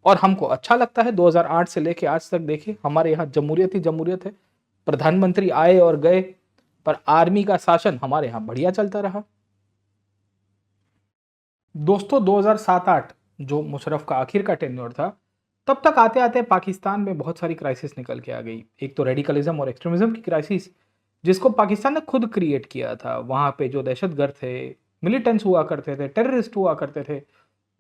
और हमको अच्छा लगता है 2008 से लेके आज तक देखिए हमारे यहाँ जमहूरियत ही जमहूरियत है। प्रधानमंत्री आए और गए, पर आर्मी का शासन हमारे यहाँ बढ़िया चलता रहा। दोस्तों 2007-8 जो मुशर्रफ का आखिर का टेन्योर था, तब तक आते आते पाकिस्तान में बहुत सारी क्राइसिस निकल के आ गई। एक तो रेडिकलिज्म और एक्सट्रीमिज्म की क्राइसिस, जिसको पाकिस्तान ने खुद क्रिएट किया था। वहाँ पे जो दहशतगर्द थे, मिलिटेंट्स हुआ करते थे, टेररिस्ट हुआ करते थे,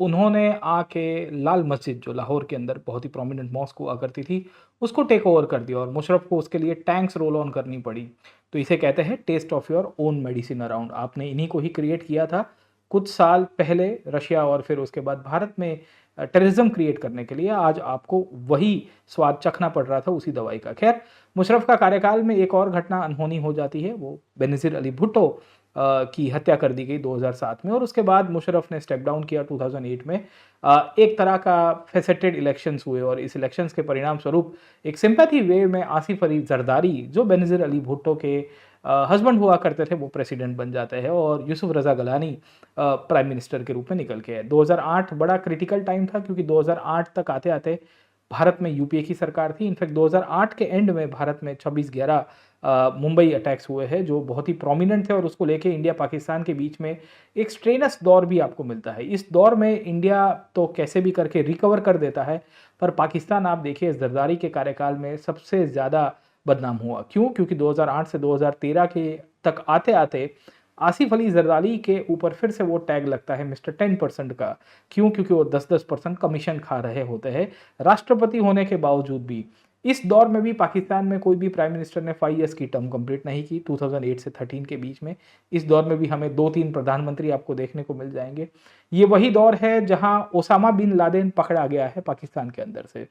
उन्होंने आके लाल मस्जिद जो लाहौर के अंदर बहुत ही प्रोमिनेंट मॉस्क हुआ करती थी, उसको टेक ओवर कर दिया और मुशर्रफ को उसके लिए टैंक्स रोल ऑन करनी पड़ी। तो इसे कहते हैं test of your own medicine around. आपने इन्हीं को ही क्रिएट किया था कुछ साल पहले रशिया और फिर उसके बाद भारत में टेररिज्म क्रिएट करने के लिए। आज आपको वही स्वाद चखना पड़ रहा था उसी दवाई का। खैर, मुशर्रफ का कार्यकाल में एक और घटना अनहोनी हो जाती है, वो बेनज़ीर अली भुट्टो की हत्या कर दी गई 2007 में, और उसके बाद मुशर्रफ ने स्टेप डाउन किया 2008 में। एक तरह का फेसेटेड इलेक्शंस हुए और इस इलेक्शंस के परिणाम स्वरूप एक सिंपैथी वे में आसिफ अली जरदारी, जो बेनज़ीर अली भुट्टो के हस्बैंड हुआ करते थे, वो प्रेसिडेंट बन जाते हैं और यूसुफ रज़ा गलानी प्राइम मिनिस्टर के रूप में निकल के आए। 2008 बड़ा क्रिटिकल टाइम था क्योंकि 2008 तक आते आते भारत में यूपीए की सरकार थी। इनफैक्ट 2008 के एंड में भारत में 26/11 मुंबई अटैक्स हुए हैं जो बहुत ही प्रोमिनेंट थे, और उसको लेके इंडिया पाकिस्तान के बीच में एक स्ट्रेनस दौर भी आपको मिलता है। इस दौर में इंडिया तो कैसे भी करके रिकवर कर देता है, पर पाकिस्तान आप देखिए जरदारी के कार्यकाल में सबसे ज़्यादा बदनाम हुआ। क्यों? क्योंकि 2008 से 2013 के तक आते आते आसिफ अली जरदारी के ऊपर फिर से वो टैग लगता है मिस्टर 10% का। क्यों? क्योंकि वो 10-10% कमीशन खा रहे होते हैं राष्ट्रपति होने के बावजूद भी। इस दौर में भी पाकिस्तान में कोई भी प्राइम मिनिस्टर ने 5 ईयर्स की टर्म कंप्लीट नहीं की 2008 से 13 के बीच में। इस दौर में भी हमें 2-3 प्रधानमंत्री आपको देखने को मिल जाएंगे। ये वही दौर है जहां ओसामा बिन लादेन पकड़ा गया है पाकिस्तान के अंदर से।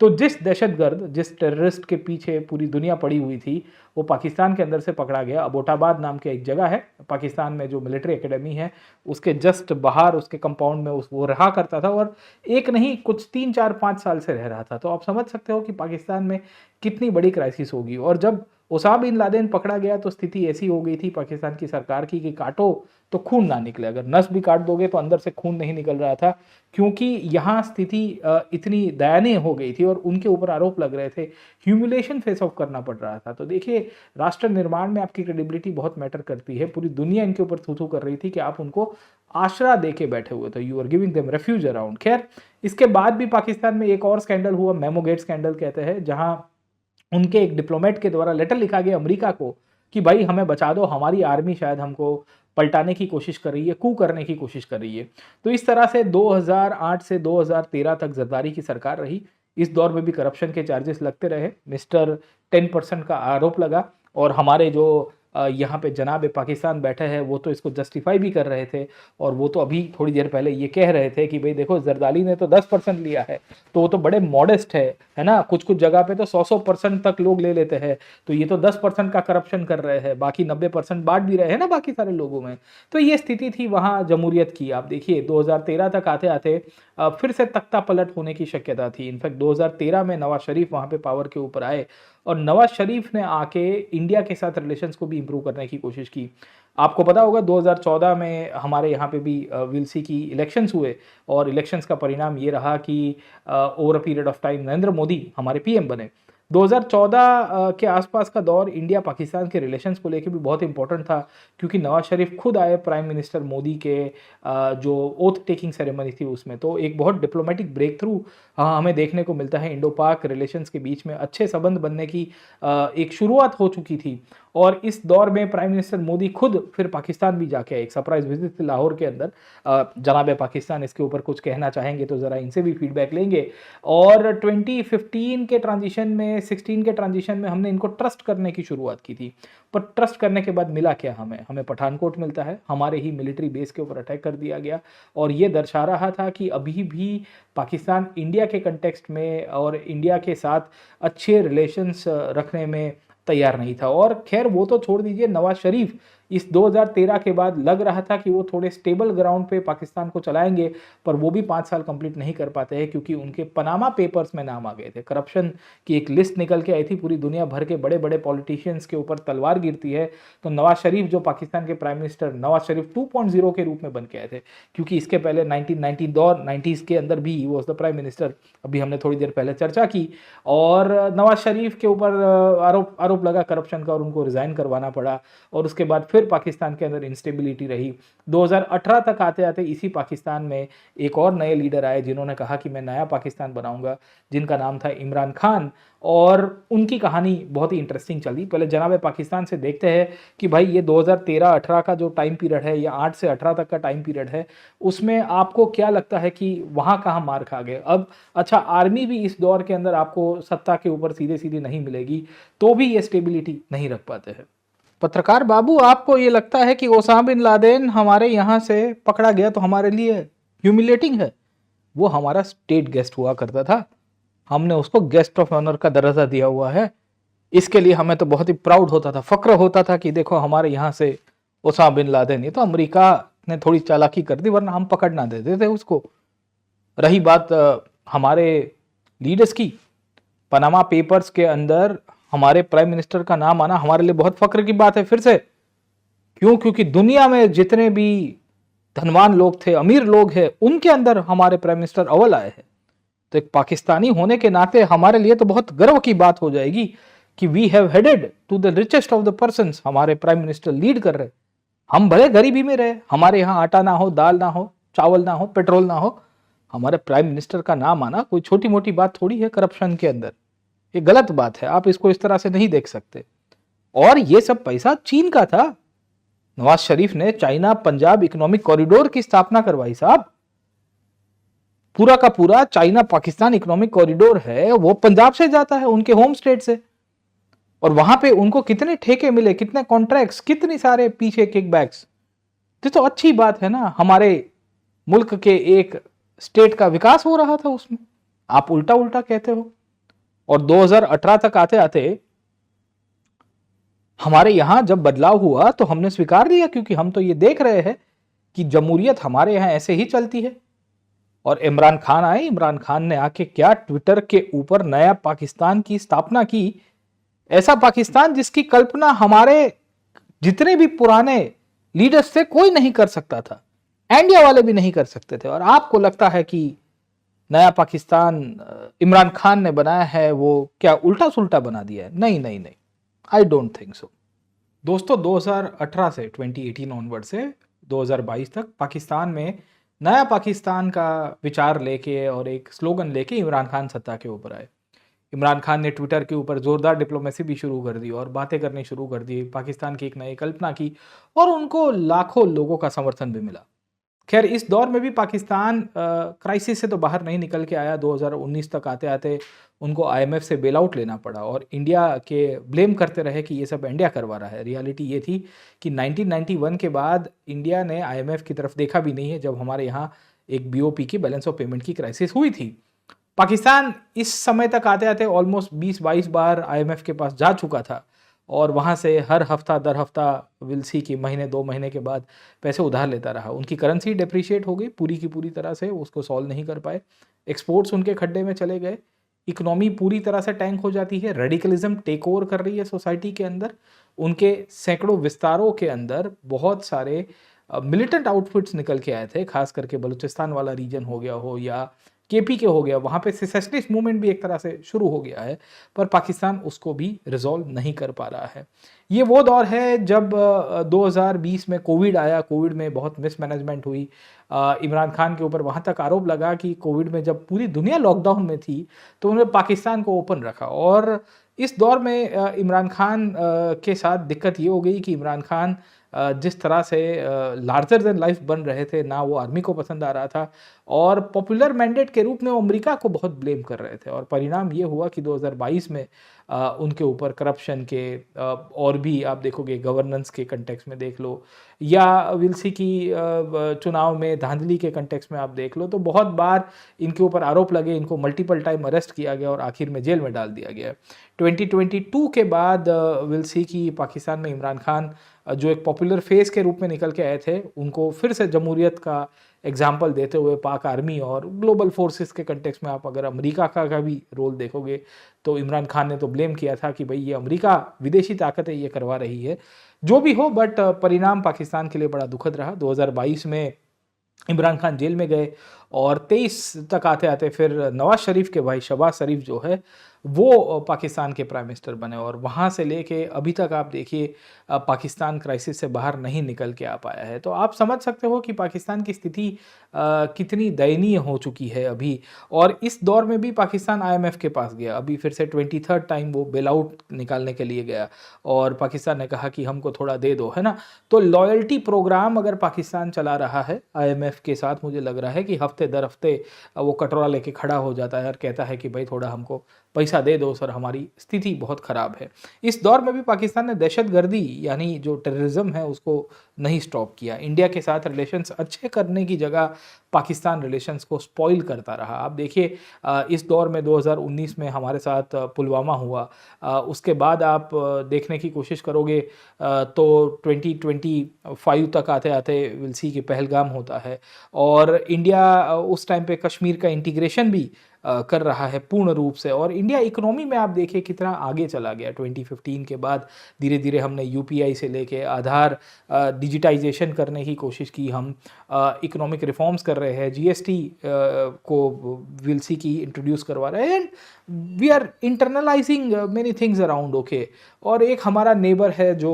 तो जिस दहशतगर्द, जिस टेररिस्ट के पीछे पूरी दुनिया पड़ी हुई थी, वो पाकिस्तान के अंदर से पकड़ा गया। अबोटाबाद नाम के एक जगह है पाकिस्तान में, जो मिलिट्री एकेडमी है उसके जस्ट बाहर उसके कंपाउंड में वो रहा करता था, और एक नहीं कुछ 3-4-5 साल से रह रहा था। तो आप समझ सकते हो कि पाकिस्तान में कितनी बड़ी क्राइसिस होगी। और जब ओसामा बिन लादेन पकड़ा गया तो स्थिति ऐसी हो गई थी पाकिस्तान की सरकार की कि काटो तो खून ना निकले। अगर नस भी काट दोगे तो अंदर से खून नहीं निकल रहा था, क्योंकि यहाँ स्थिति इतनी दयनीय हो गई थी और उनके ऊपर आरोप लग रहे थे, ह्यूमिलेशन फेस ऑफ करना पड़ रहा था। तो देखिए, राष्ट्र निर्माण में आपकी क्रेडिबिलिटी बहुत मैटर करती है। पूरी दुनिया इनके ऊपर थू थू कर रही थी कि आप उनको आश्रय दे के बैठे हुए थे, you are giving them refuge around. खैर, इसके बाद भी पाकिस्तान में एक और स्कैंडल हुआ, मेमोगेट स्कैंडल कहते हैं, जहां उनके एक डिप्लोमेट के द्वारा लेटर लिखा गया अमेरिका को कि भाई हमें बचा दो, हमारी आर्मी शायद हमको पलटाने की कोशिश कर रही है, कू करने की कोशिश कर रही है। तो इस तरह से 2008 से 2013 तक जरदारी की सरकार रही। इस दौर में भी करप्शन के चार्जेस लगते रहे, मिस्टर 10% का आरोप लगा, और हमारे जो यहाँ पे जनाब पाकिस्तान बैठे हैं वो तो इसको जस्टिफाई भी कर रहे थे, और वो तो अभी थोड़ी देर पहले ये कह रहे थे कि भाई देखो जरदारी ने तो 10% लिया है, तो वो तो बड़े मॉडेस्ट है ना। कुछ कुछ जगह पे तो 100% तक लोग ले लेते हैं, तो ये तो 10% का करप्शन कर रहे हैं, बाकी 90% बांट भी रहे हैं ना बाकी सारे लोगों में। तो ये स्थिति थी वहाँ जमहूरियत की। आप देखिए 2013 तक आते आते फिर से तख्ता पलट होने की शक्यता थी। इनफैक्ट 2013 में नवाज शरीफ वहाँ पे पावर के ऊपर आए, और नवाज शरीफ ने आके इंडिया के साथ रिलेशंस को भी इंप्रूव करने की कोशिश की। आपको पता होगा 2014 में हमारे यहाँ पे भी विल्सी की इलेक्शंस हुए, और इलेक्शंस का परिणाम ये रहा कि over a period of time Narendra Modi हमारे पीएम बने। 2014 के आसपास का दौर इंडिया पाकिस्तान के रिलेशंस को लेकर भी बहुत इंपॉर्टेंट था, क्योंकि नवाज शरीफ खुद आए प्राइम मिनिस्टर मोदी के जो ओथ टेकिंग सेरेमनी थी उसमें। तो एक बहुत डिप्लोमेटिक ब्रेक थ्रू हमें देखने को मिलता है। इंडो पाक रिलेशंस के बीच में अच्छे संबंध बनने की एक शुरुआत हो चुकी थी, और इस दौर में प्राइम मिनिस्टर मोदी खुद फिर पाकिस्तान भी जाके आए। एक सरप्राइज विजिट थी लाहौर के अंदर। जनाब पाकिस्तान इसके ऊपर कुछ कहना चाहेंगे तो ज़रा इनसे भी फीडबैक लेंगे। और 2015 के ट्रांजिशन में, 16 के ट्रांजिशन में हमने इनको ट्रस्ट करने की शुरुआत की थी, पर ट्रस्ट करने के बाद मिला क्या हमें पठानकोट मिलता है, हमारे ही मिलिट्री बेस के ऊपर अटैक कर दिया गया। और ये दर्शा रहा था कि अभी भी पाकिस्तान इंडिया के कंटेक्स्ट में और इंडिया के साथ अच्छे रिलेशंस रखने में तैयार नहीं था। और खैर वो तो छोड़ दीजिए, नवाज शरीफ इस 2013 के बाद लग रहा था कि वो थोड़े स्टेबल ग्राउंड पे पाकिस्तान को चलाएंगे, पर वो भी 5 साल कंप्लीट नहीं कर पाते हैं, क्योंकि उनके पनामा पेपर्स में नाम आ गए थे। करप्शन की एक लिस्ट निकल के आई थी, पूरी दुनिया भर के बड़े बड़े पॉलिटिशियंस के ऊपर तलवार गिरती है। तो नवाज शरीफ जो पाकिस्तान के प्राइम मिनिस्टर नवाज शरीफ 2.0 के रूप में बन के आए थे, क्योंकि इसके पहले 1990 के अंदर भी वो द प्राइम मिनिस्टर, अभी हमने थोड़ी देर पहले चर्चा की। और नवाज शरीफ के ऊपर आरोप लगा करप्शन का, और उनको रिजाइन करवाना पड़ा। और उसके बाद फिर फिर पाकिस्तान के अंदर इंस्टेबिलिटी रही। 2018 तक आते आते इसी पाकिस्तान में एक और नए लीडर आए जिन्होंने कहा कि मैं नया पाकिस्तान बनाऊंगा, जिनका नाम था इमरान खान। और उनकी कहानी बहुत ही इंटरेस्टिंग चली। पहले जनाब पाकिस्तान से देखते हैं कि भाई ये 2013-18 का जो टाइम पीरियड है या 8 से 18 तक का टाइम पीरियड है, उसमें आपको क्या लगता है कि वहाँ कहाँ मार खा गए। अब अच्छा, आर्मी भी इस दौर के अंदर आपको सत्ता के ऊपर सीधे सीधे नहीं मिलेगी, तो भी ये स्टेबिलिटी नहीं रख पाते हैं। पत्रकार बाबू, आपको ये लगता है कि ओसामा बिन लादेन हमारे यहाँ से पकड़ा गया तो हमारे लिए ह्यूमिलेटिंग है? वो हमारा स्टेट गेस्ट हुआ करता था, हमने उसको गेस्ट ऑफ ऑनर का दर्जा दिया हुआ है। इसके लिए हमें तो बहुत ही प्राउड होता था, फक्र होता था कि देखो हमारे यहाँ से ओसामा बिन लादेन। ये तो अमेरिका ने थोड़ी चालाकी कर दी, वरना हम पकड़ ना देते थे उसको। रही बात हमारे लीडर्स की, पनामा पेपर्स के अंदर हमारे प्राइम मिनिस्टर का नाम आना हमारे लिए बहुत फक्र की बात है फिर से। क्यों? क्योंकि दुनिया में जितने भी धनवान लोग थे, अमीर लोग हैं, उनके अंदर हमारे प्राइम मिनिस्टर अव्वल आए हैं। तो एक पाकिस्तानी होने के नाते हमारे लिए तो बहुत गर्व की बात हो जाएगी कि we have headed to the richest of the persons. हमारे प्राइम मिनिस्टर लीड कर रहे। हम भले गरीबी में रहे, हमारे यहाँ आटा ना हो, दाल ना हो, चावल ना हो, पेट्रोल ना हो, हमारे प्राइम मिनिस्टर का नाम आना कोई छोटी मोटी बात थोड़ी है करप्शन के अंदर। ये गलत बात है, आप इसको इस तरह से नहीं देख सकते। और ये सब पैसा चीन का था। नवाज शरीफ ने चाइना पंजाब इकोनॉमिक कॉरिडोर की स्थापना करवाई साहब। पूरा का पूरा चाइना पाकिस्तान इकोनॉमिक कॉरिडोर है, वो पंजाब से जाता है, उनके होम स्टेट से। और वहां पे उनको कितने ठेके मिले, कितने कॉन्ट्रैक्ट्स, कितनी सारे पीछे किकबैक्स। तो अच्छी बात है ना, हमारे मुल्क के एक स्टेट का विकास हो रहा था उसमें। आप उल्टा उल्टा कहते हो। और 2018 तक आते आते हमारे यहां जब बदलाव हुआ तो हमने स्वीकार लिया, क्योंकि हम तो ये देख रहे हैं कि जमहूरियत हमारे यहां ऐसे ही चलती है। और इमरान खान आए, इमरान खान ने आके क्या ट्विटर के ऊपर नया पाकिस्तान की स्थापना की। ऐसा पाकिस्तान जिसकी कल्पना हमारे जितने भी पुराने लीडर्स थे कोई नहीं कर सकता था, इंडिया वाले भी नहीं कर सकते थे। और आपको लगता है कि नया पाकिस्तान इमरान खान ने बनाया है, वो क्या उल्टा सुल्टा बना दिया है? नहीं नहीं नहीं, आई डोंट थिंक सो। दोस्तों, 2018 से 2018 ऑनवर्ड से 2022 तक पाकिस्तान में नया पाकिस्तान का विचार लेके और एक स्लोगन लेके इमरान खान सत्ता के ऊपर आए। इमरान खान ने ट्विटर के ऊपर जोरदार डिप्लोमेसी भी शुरू कर दी और बातें करनी शुरू कर दी, पाकिस्तान की एक नई कल्पना की, और उनको लाखों लोगों का समर्थन भी मिला। खैर, इस दौर में भी पाकिस्तान क्राइसिस से तो बाहर नहीं निकल के आया। 2019 तक आते आते उनको IMF से बेल आउट लेना पड़ा और इंडिया के ब्लेम करते रहे कि ये सब इंडिया करवा रहा है। रियलिटी ये थी कि 1991 के बाद इंडिया ने IMF की तरफ देखा भी नहीं है, जब हमारे यहाँ एक BOP की बैलेंस ऑफ पेमेंट की क्राइसिस हुई थी। पाकिस्तान इस समय तक आते आते ऑलमोस्ट 20-22 बार IMF के पास जा चुका था और वहाँ से हर हफ्ता दर हफ्ता विल सी कि महीने 2 महीने के बाद पैसे उधार लेता रहा। उनकी करेंसी डेप्रिशिएट हो गई पूरी की पूरी तरह से, उसको सॉल्व नहीं कर पाए। एक्सपोर्ट्स उनके खड्डे में चले गए, इकोनॉमी पूरी तरह से टैंक हो जाती है, रेडिकलिज्म टेक ओवर कर रही है सोसाइटी के अंदर। उनके सैकड़ों विस्तारों के अंदर बहुत सारे मिलिटेंट आउटफिट्स निकल के आए थे, खास करके बलूचिस्तान वाला रीजन हो गया हो या KP के हो गया, वहाँ पे सेसेशनिस्ट मूवमेंट भी एक तरह से शुरू हो गया है, पर पाकिस्तान उसको भी रिजॉल्व नहीं कर पा रहा है। ये वो दौर है जब 2020 में कोविड आया, कोविड में बहुत मिसमैनेजमेंट हुई। इमरान खान के ऊपर वहाँ तक आरोप लगा कि कोविड में जब पूरी दुनिया लॉकडाउन में थी तो उन्होंने पाकिस्तान को ओपन रखा। और इस दौर में इमरान खान के साथ दिक्कत ये हो गई कि इमरान खान जिस तरह से लार्जर देन लाइफ बन रहे थे, ना वो आर्मी को पसंद आ रहा था और पॉपुलर मैंडेट के रूप में वो अमेरिका को बहुत ब्लेम कर रहे थे। और परिणाम ये हुआ कि 2022 में उनके ऊपर करप्शन के और भी आप देखोगे गवर्नेंस के कंटेक्स्ट में देख लो या विल्सी की चुनाव में धांधली के कंटेक्स्ट में आप देख लो, तो बहुत बार इनके ऊपर आरोप लगे, इनको मल्टीपल टाइम अरेस्ट किया गया और आखिर में जेल में डाल दिया गया। 2022 के बाद विल्सी की पाकिस्तान में इमरान खान जो एक पॉपुलर फेस के रूप में निकल के आए थे, उनको फिर से जमहूरियत का एग्जाम्पल देते हुए पाक आर्मी और ग्लोबल फोर्सेस के कंटेक्स्ट में आप अगर अमेरिका का भी रोल देखोगे तो इमरान खान ने तो ब्लेम किया था कि भाई ये अमेरिका विदेशी ताकतें ये करवा रही है। जो भी हो, बट परिणाम पाकिस्तान के लिए बड़ा दुखद रहा। 2022 में इमरान खान जेल में गए और 23 तक आते आते फिर नवाज शरीफ के भाई शहबाज शरीफ जो है वो पाकिस्तान के प्राइम मिनिस्टर बने, और वहाँ से लेके अभी तक आप देखिए पाकिस्तान क्राइसिस से बाहर नहीं निकल के आ पाया है। तो आप समझ सकते हो कि पाकिस्तान की स्थिति कितनी दयनीय हो चुकी है अभी। और इस दौर में भी पाकिस्तान IMF के पास गया, अभी फिर से 23rd टाइम वो बेल आउट निकालने के लिए गया और पाकिस्तान ने कहा कि हमको थोड़ा दे दो, है ना। तो लॉयल्टी प्रोग्राम अगर पाकिस्तान चला रहा है IMF के साथ, मुझे लग रहा है कि हफ्ते दर हफ्ते वो कटोरा लेके खड़ा हो जाता है और कहता है कि भाई थोड़ा हमको पैसा दे दो सर, हमारी स्थिति बहुत ख़राब है। इस दौर में भी पाकिस्तान ने दहशतगर्दी यानी जो टेररिज्म है उसको नहीं स्टॉप किया। इंडिया के साथ रिलेशंस अच्छे करने की जगह पाकिस्तान रिलेशंस को स्पॉइल करता रहा। आप देखिए इस दौर में 2019 में हमारे साथ पुलवामा हुआ, उसके बाद आप देखने की कोशिश करोगे तो 2025 तक आते आते विल सी कि पहलगाम होता है, और इंडिया उस टाइम पे कश्मीर का इंटीग्रेशन भी कर रहा है पूर्ण रूप से। और इंडिया इकोनॉमी में आप देखिए कितना आगे चला गया। 2015 के बाद धीरे धीरे हमने UPI से लेके आधार डिजिटाइजेशन करने की कोशिश की, हम इकोनॉमिक रिफॉर्म्स कर रहे हैं, GST को विल सी की इंट्रोड्यूस करवा रहे हैं, and we are internalising many things around, okay. और एक हमारा नेबर है जो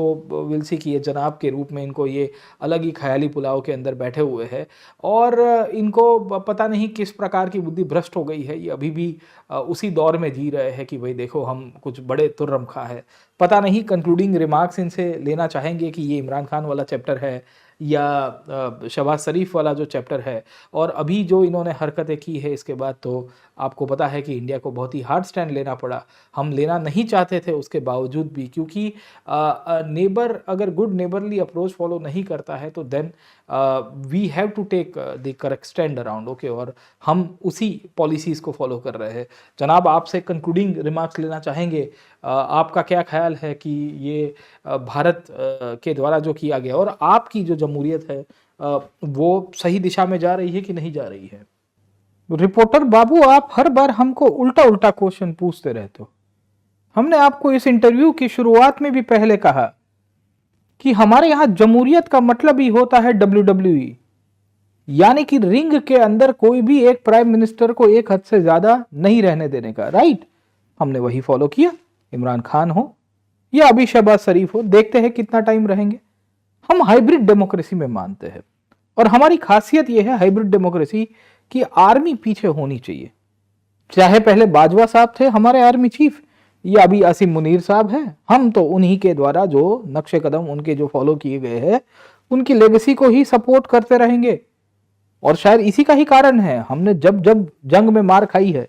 विल सी की जनाब के रूप में, इनको ये अलग ही ख्याली पुलाव के अंदर बैठे हुए हैं और इनको पता नहीं किस प्रकार की बुद्धि भ्रष्ट हो गई है। ये अभी भी उसी दौर में जी रहे हैं कि भाई देखो हम कुछ बड़े तुर्रम खा है। पता नहीं कंक्लूडिंग रिमार्क्स इनसे लेना चाहेंगे कि ये इमरान खान वाला चैप्टर है या शहबाज शरीफ वाला जो चैप्टर है, और अभी जो इन्होंने हरकतें की है इसके बाद तो आपको पता है कि इंडिया को बहुत ही हार्ड स्टैंड लेना पड़ा। हम लेना नहीं चाहते थे उसके बावजूद भी, क्योंकि नेबर अगर गुड नेबरली अप्रोच फॉलो नहीं करता है तो then we have to take the correct stand around, okay. और हम उसी पॉलिसीज़ को फॉलो कर रहे हैं। जनाब आपसे कंक्लूडिंग रिमार्क्स लेना चाहेंगे, आपका क्या ख्याल है कि ये भारत के द्वारा जो किया गया और आपकी जो जमहूरियत है वो सही दिशा में जा रही है कि नहीं जा रही है? रिपोर्टर बाबू, आप हर बार हमको उल्टा उल्टा क्वेश्चन पूछते रहते हो। हमने आपको इस इंटरव्यू की शुरुआत में भी पहले कहा कि हमारे यहाँ जमहूरियत का मतलब ही होता है WWE, यानी कि रिंग के अंदर कोई भी एक प्राइम मिनिस्टर को एक हद से ज्यादा नहीं रहने देने का, राइट। हमने वही फॉलो किया। इमरान खान हो या अभी शहबाज शरीफ हो, देखते हैं कितना टाइम रहेंगे। हम हाइब्रिड डेमोक्रेसी में मानते हैं और हमारी खासियत यह है हाइब्रिड डेमोक्रेसी कि आर्मी पीछे होनी चाहिए। चाहे पहले बाजवा साहब थे हमारे आर्मी चीफ या अभी आसिम मुनीर साहब हैं, हम तो उन्हीं के द्वारा जो नक्शे कदम उनके जो फॉलो किए गए हैं उनकी लेगेसी को ही सपोर्ट करते रहेंगे। और शायद इसी का ही कारण है हमने जब जब जंग में मार खाई है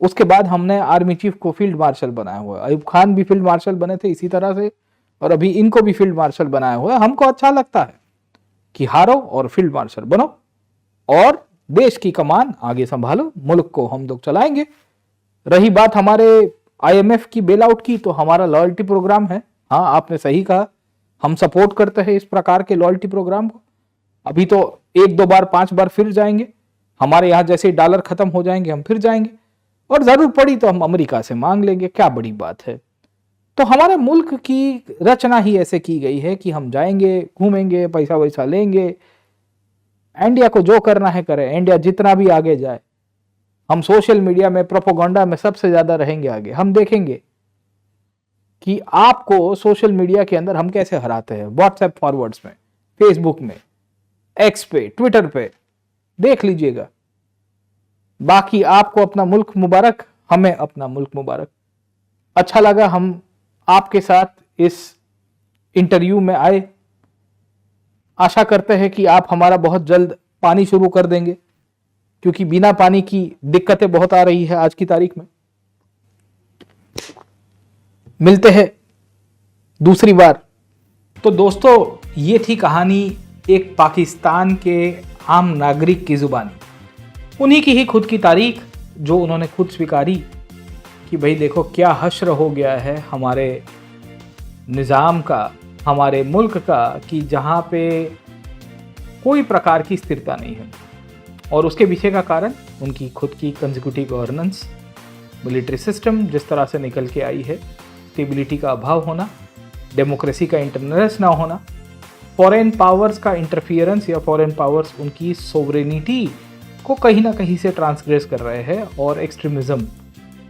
उसके बाद हमने आर्मी चीफ को फील्ड मार्शल बनाया हुआ है। अयूब खान भी फील्ड मार्शल बने थे इसी तरह से, और अभी इनको भी फील्ड मार्शल बनाया हुआ है। हमको अच्छा लगता है कि हारो और फील्ड मार्शल बनो और देश की कमान आगे संभालो, मुल्क को हम लोग चलाएंगे। रही बात हमारे IMF की बेल आउट की, तो हमारा लॉयल्टी प्रोग्राम है। हाँ, आपने सही कहा, हम सपोर्ट करते हैं इस प्रकार के लॉयल्टी प्रोग्राम को। अभी तो 1-2 बार 5 बार फिर जाएंगे, हमारे यहाँ जैसे डॉलर खत्म हो जाएंगे हम फिर जाएंगे, और जरूर पड़ी तो हम अमेरिका से मांग लेंगे, क्या बड़ी बात है। तो हमारे मुल्क की रचना ही ऐसे की गई है कि हम जाएंगे, घूमेंगे, पैसा वैसा लेंगे, इंडिया को जो करना है करें। इंडिया जितना भी आगे जाए, हम सोशल मीडिया में प्रोपोगंडा में सबसे ज्यादा रहेंगे आगे। हम देखेंगे कि आपको सोशल मीडिया के अंदर हम कैसे हराते हैं, व्हाट्सएप फॉरवर्ड्स में, फेसबुक में, एक्स पे, ट्विटर पे, देख लीजिएगा। बाकी आपको अपना मुल्क मुबारक, हमें अपना मुल्क मुबारक। अच्छा लगा हम आपके साथ इस इंटरव्यू में आए। आशा करते हैं कि आप हमारा बहुत जल्द पानी शुरू कर देंगे, क्योंकि बिना पानी की दिक्कतें बहुत आ रही है आज की तारीख में। मिलते हैं दूसरी बार। तो दोस्तों, ये थी कहानी एक पाकिस्तान के आम नागरिक की जुबानी, उन्हीं की ही खुद की तारीख जो उन्होंने खुद स्वीकारी कि भाई देखो क्या हश्र हो गया है हमारे निज़ाम का, हमारे मुल्क का, कि जहाँ पे कोई प्रकार की स्थिरता नहीं है। और उसके पीछे का कारण उनकी खुद की कंसेक्यूटिव गवर्नेंस, मिलिट्री सिस्टम जिस तरह से निकल के आई है, स्टेबिलिटी का अभाव होना, डेमोक्रेसी का इंटरनेस ना होना, फॉरेन पावर्स का इंटरफियरेंस या फॉरेन पावर्स उनकी सोवरेनिटी को कहीं ना कहीं से ट्रांसग्रेस कर रहे हैं, और एक्सट्रीमिज्म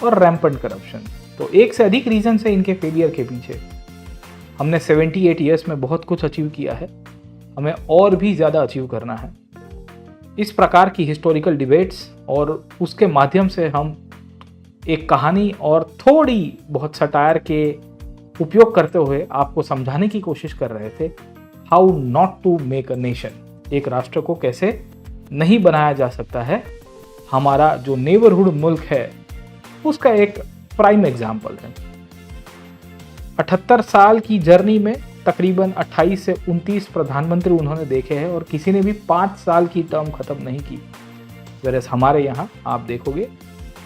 और रैम्पेंट करप्शन। तो एक से अधिक रीजन है इनके फेलियर के पीछे। हमने 78 ईयर्स में बहुत कुछ अचीव किया है, हमें और भी ज़्यादा अचीव करना है। इस प्रकार की हिस्टोरिकल डिबेट्स और उसके माध्यम से हम एक कहानी और थोड़ी बहुत सटायर के उपयोग करते हुए आपको समझाने की कोशिश कर रहे थे how not to make a nation. एक राष्ट्र को कैसे नहीं बनाया जा सकता है। हमारा जो नेबरहुड मुल्क है उसका एक प्राइम एग्जाम्पल है। 78 साल की जर्नी में तकरीबन 28 से 29 प्रधानमंत्री उन्होंने देखे हैं, और किसी ने भी 5 साल की टर्म खत्म नहीं की। वेरएस हमारे यहाँ आप देखोगे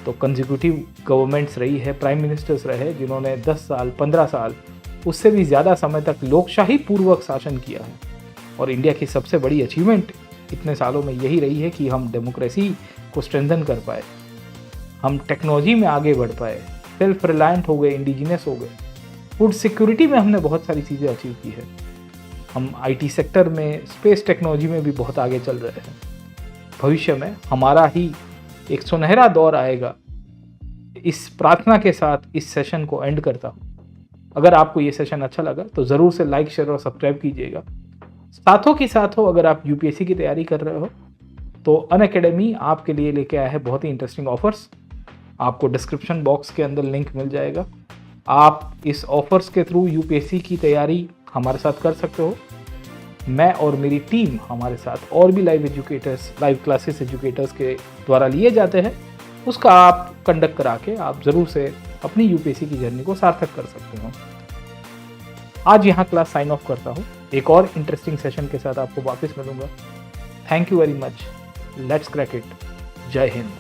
तो कंजिक्यूटिव गवर्नमेंट्स रही है, प्राइम मिनिस्टर्स रहे जिन्होंने 10 साल 15 साल उससे भी ज़्यादा समय तक लोकशाही पूर्वक शासन किया है। और इंडिया की सबसे बड़ी अचीवमेंट इतने सालों में यही रही है कि हम डेमोक्रेसी को स्ट्रेंथन कर पाए, हम टेक्नोलॉजी में आगे बढ़ पाए, सेल्फ रिलायंट हो गए, इंडिजिनस हो गए, फूड सिक्योरिटी में हमने बहुत सारी चीज़ें अचीव की है, हम आईटी सेक्टर में, स्पेस टेक्नोलॉजी में भी बहुत आगे चल रहे हैं। भविष्य में हमारा ही एक सुनहरा दौर आएगा। इस प्रार्थना के साथ इस सेशन को एंड करता हूँ। अगर आपको ये सेशन अच्छा लगा तो ज़रूर से लाइक, शेयर और सब्सक्राइब कीजिएगा। साथों के साथ अगर आप यूपीएससी की तैयारी कर रहे हो तो अनअकैडमी आपके लिए लेके आया है बहुत ही इंटरेस्टिंग ऑफर्स। आपको डिस्क्रिप्शन बॉक्स के अंदर लिंक मिल जाएगा। आप इस ऑफर्स के थ्रू यूपीएससी की तैयारी हमारे साथ कर सकते हो। मैं और मेरी टीम हमारे साथ और भी लाइव क्लासेस एजुकेटर्स के द्वारा लिए जाते हैं, उसका आप कंडक्ट करा के आप ज़रूर से अपनी यूपीएससी की जर्नी को सार्थक कर सकते हो। आज यहाँ क्लास साइन ऑफ करता हूँ। एक और इंटरेस्टिंग सेशन के साथ आपको वापस मिलूंगा। Thank you very much. Let's crack it. जय हिंद।